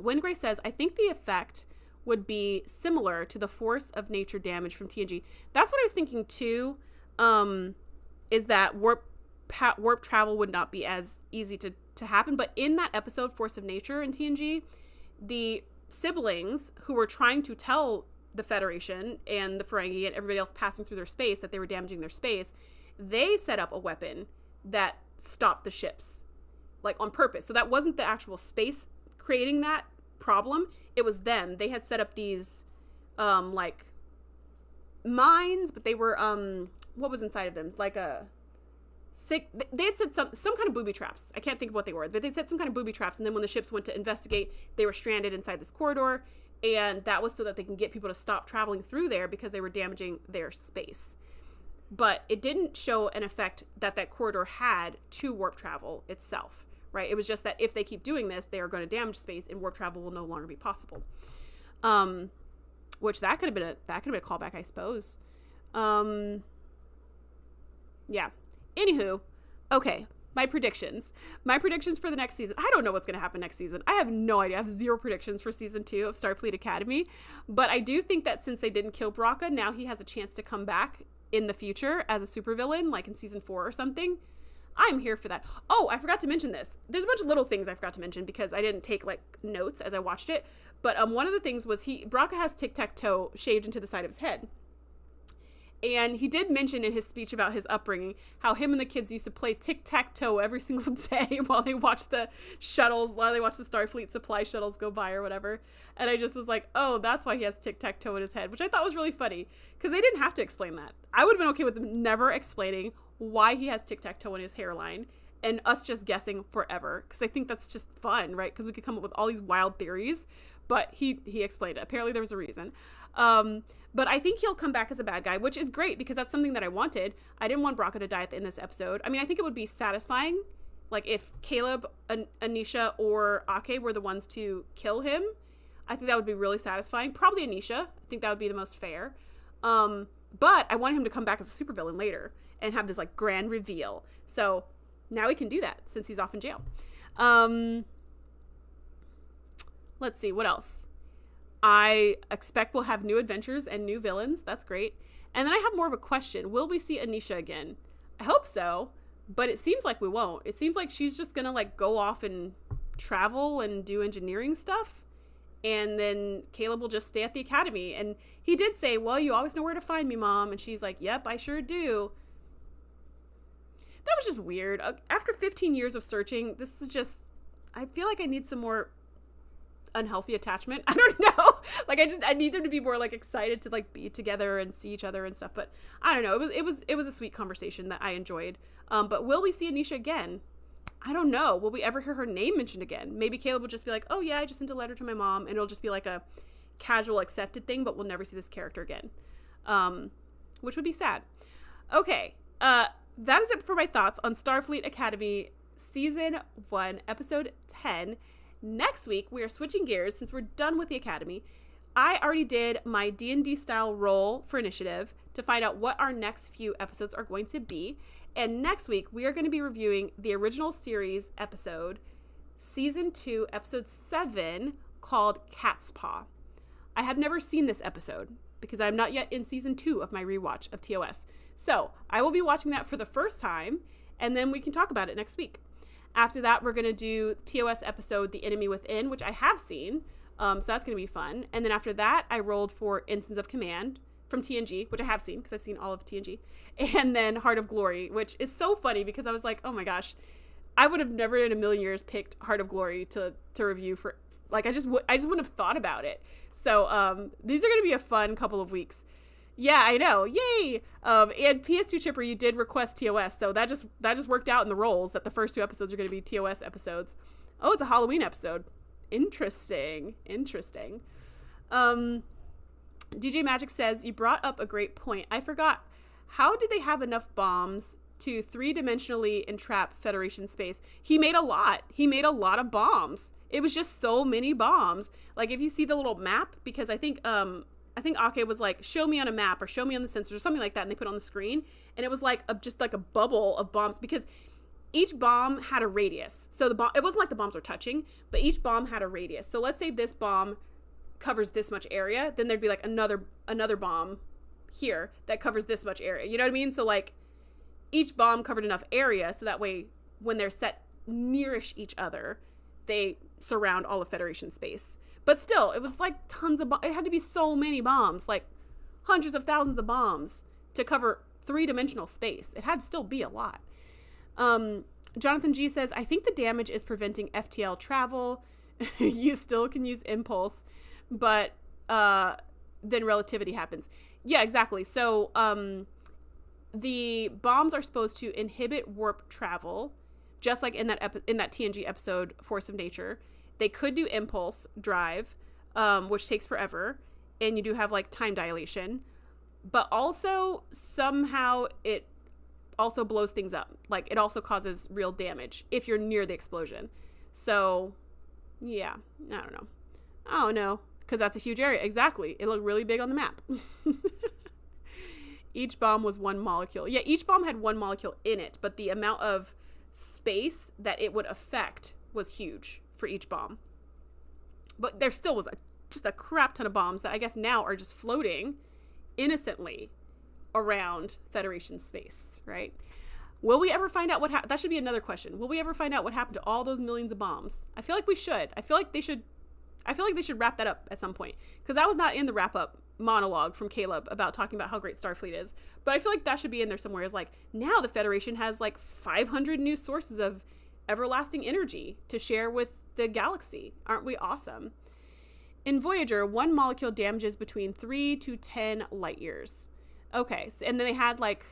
Wingray says, I think the effect would be similar to the force of nature damage from TNG. That's what I was thinking too, is that warp travel would not be as easy to happen. But in that episode, Force of Nature in TNG, the siblings who were trying to tell the Federation and the Ferengi and everybody else passing through their space that they were damaging their space, they set up a weapon that stopped the ships, like on purpose. So that wasn't the actual space creating that problem. It was them. They had set up these like mines, but they were what was inside of them? Like they had said some kind of booby traps. I can't think of what they were, but they said some kind of booby traps. And then when the ships went to investigate, they were stranded inside this corridor. And that was so that they can get people to stop traveling through there because they were damaging their space. But it didn't show an effect that corridor had to warp travel itself, right? It was just that if they keep doing this, they are going to damage space and warp travel will no longer be possible. Which that could have been a callback, I suppose. Yeah. Anywho, okay, my predictions for the next season. I don't know what's going to happen next season. I have no idea. I have 0 predictions for season 2 of Starfleet Academy, but I do think that since they didn't kill Baraka, now he has a chance to come back in the future as a supervillain, like in season 4 or something. I'm here for that. Oh, I forgot to mention this. There's a bunch of little things I forgot to mention because I didn't take like notes as I watched it. But one of the things was Baraka has tic-tac-toe shaved into the side of his head. And he did mention in his speech about his upbringing how him and the kids used to play tic-tac-toe every single day while they watched the Starfleet supply shuttles go by or whatever. And I just was like, oh, that's why he has tic-tac-toe in his head, which I thought was really funny because they didn't have to explain that. I would have been okay with them never explaining why he has tic-tac-toe in his hairline and us just guessing forever because I think that's just fun, right? Because we could come up with all these wild theories, but he explained it. Apparently there was a reason. But I think he'll come back as a bad guy, which is great because that's something that I wanted. I didn't want Baraka to die in this episode. I mean, I think it would be satisfying, like if Caleb, Anisha, or Ake were the ones to kill him. I think that would be really satisfying. Probably Anisha. I think that would be the most fair. But I want him to come back as a supervillain later and have this like grand reveal. So now he can do that since he's off in jail. Let's see, what else? I expect we'll have new adventures and new villains. That's great. And then I have more of a question. Will we see Anisha again? I hope so, but it seems like we won't. It seems like she's just going to like go off and travel and do engineering stuff. And then Caleb will just stay at the academy. And he did say, well, you always know where to find me, Mom. And she's like, yep, I sure do. That was just weird. After 15 years of searching, this is just, I feel like I need some more unhealthy attachment. I don't know. Like I need them to be more like excited to like be together and see each other and stuff. But I don't know. It was a sweet conversation that I enjoyed. But will we see Anisha again? I don't know. Will we ever hear her name mentioned again? Maybe Caleb will just be like, oh yeah, I just sent a letter to my mom, and it'll just be like a casual accepted thing, but we'll never see this character again. Which would be sad. Okay. That is it for my thoughts on Starfleet Academy Season 1, Episode 10. Next week, we are switching gears since we're done with the Academy. I already did my D&D style roll for initiative to find out what our next few episodes are going to be. And next week, we are going to be reviewing the original series episode, Season 2, Episode 7, called Cat's Paw. I have never seen this episode. because I'm not yet in season 2 of my rewatch of TOS. So I will be watching that for the first time, and then we can talk about it next week. After that, we're going to do TOS episode The Enemy Within, which I have seen. So that's going to be fun. And then after that, I rolled for Instance of Command from TNG, which I have seen because I've seen all of TNG. And then Heart of Glory, which is so funny because I was like, oh my gosh, I would have never in a million years picked Heart of Glory to review for, like, I just wouldn't have thought about it. So these are going to be a fun couple of weeks. Yeah, I know. Yay. And PS2 Chipper, you did request TOS. So that just worked out in the roles that the first 2 episodes are going to be TOS episodes. Oh, it's a Halloween episode. Interesting. DJ Magic says, you brought up a great point. I forgot. How did they have enough bombs to 3-dimensionally entrap Federation space? He made a lot. He made a lot of bombs. It was just so many bombs. Like, if you see the little map, because I think Ake was like, show me on a map or show me on the sensors or something like that, and they put it on the screen, and it was like just like a bubble of bombs, because each bomb had a radius. So it wasn't like the bombs were touching, but each bomb had a radius. So let's say this bomb covers this much area, then there'd be like another bomb here that covers this much area. You know what I mean? So like each bomb covered enough area so that way when they're set nearish each other, they surround all of Federation space. But still, it was like tons of it had to be so many bombs, like hundreds of thousands of bombs to cover 3-dimensional space. It had to still be a lot. Jonathan G says, I think the damage is preventing FTL travel. You still can use impulse, but then relativity happens. Yeah, exactly. So the bombs are supposed to inhibit warp travel, just like in that TNG episode, Force of Nature. They could do impulse drive, which takes forever, and you do have like time dilation, but also somehow it also blows things up. Like, it also causes real damage if you're near the explosion. So yeah, I don't know. Oh no, because that's a huge area. Exactly. It looked really big on the map. Each bomb was 1 molecule. Yeah, each bomb had 1 molecule in it, but the amount of space that it would affect was huge for each bomb. But there still was just a crap ton of bombs that I guess now are just floating innocently around Federation space, right? Will we ever find out what happened? That should be another question. Will we ever find out what happened to all those millions of bombs? I feel like we should. I feel like they should wrap that up at some point, because I was not in the wrap up monologue from Caleb about talking about how great Starfleet is, but I feel like that should be in there somewhere. Is like, now the Federation has like 500 new sources of everlasting energy to share with the galaxy. Aren't we awesome? In Voyager, 1 molecule damages between 3 to 10 light years. Okay, so, and then they had like,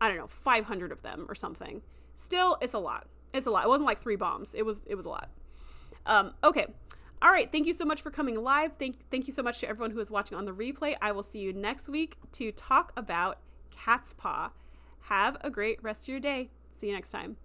I don't know, 500 of them or something. Still, it's a lot. It's a lot. It wasn't like 3 bombs. It was a lot. Okay. All right. Thank you so much for coming live. Thank you so much to everyone who is watching on the replay. I will see you next week to talk about Cat's Paw. Have a great rest of your day. See you next time.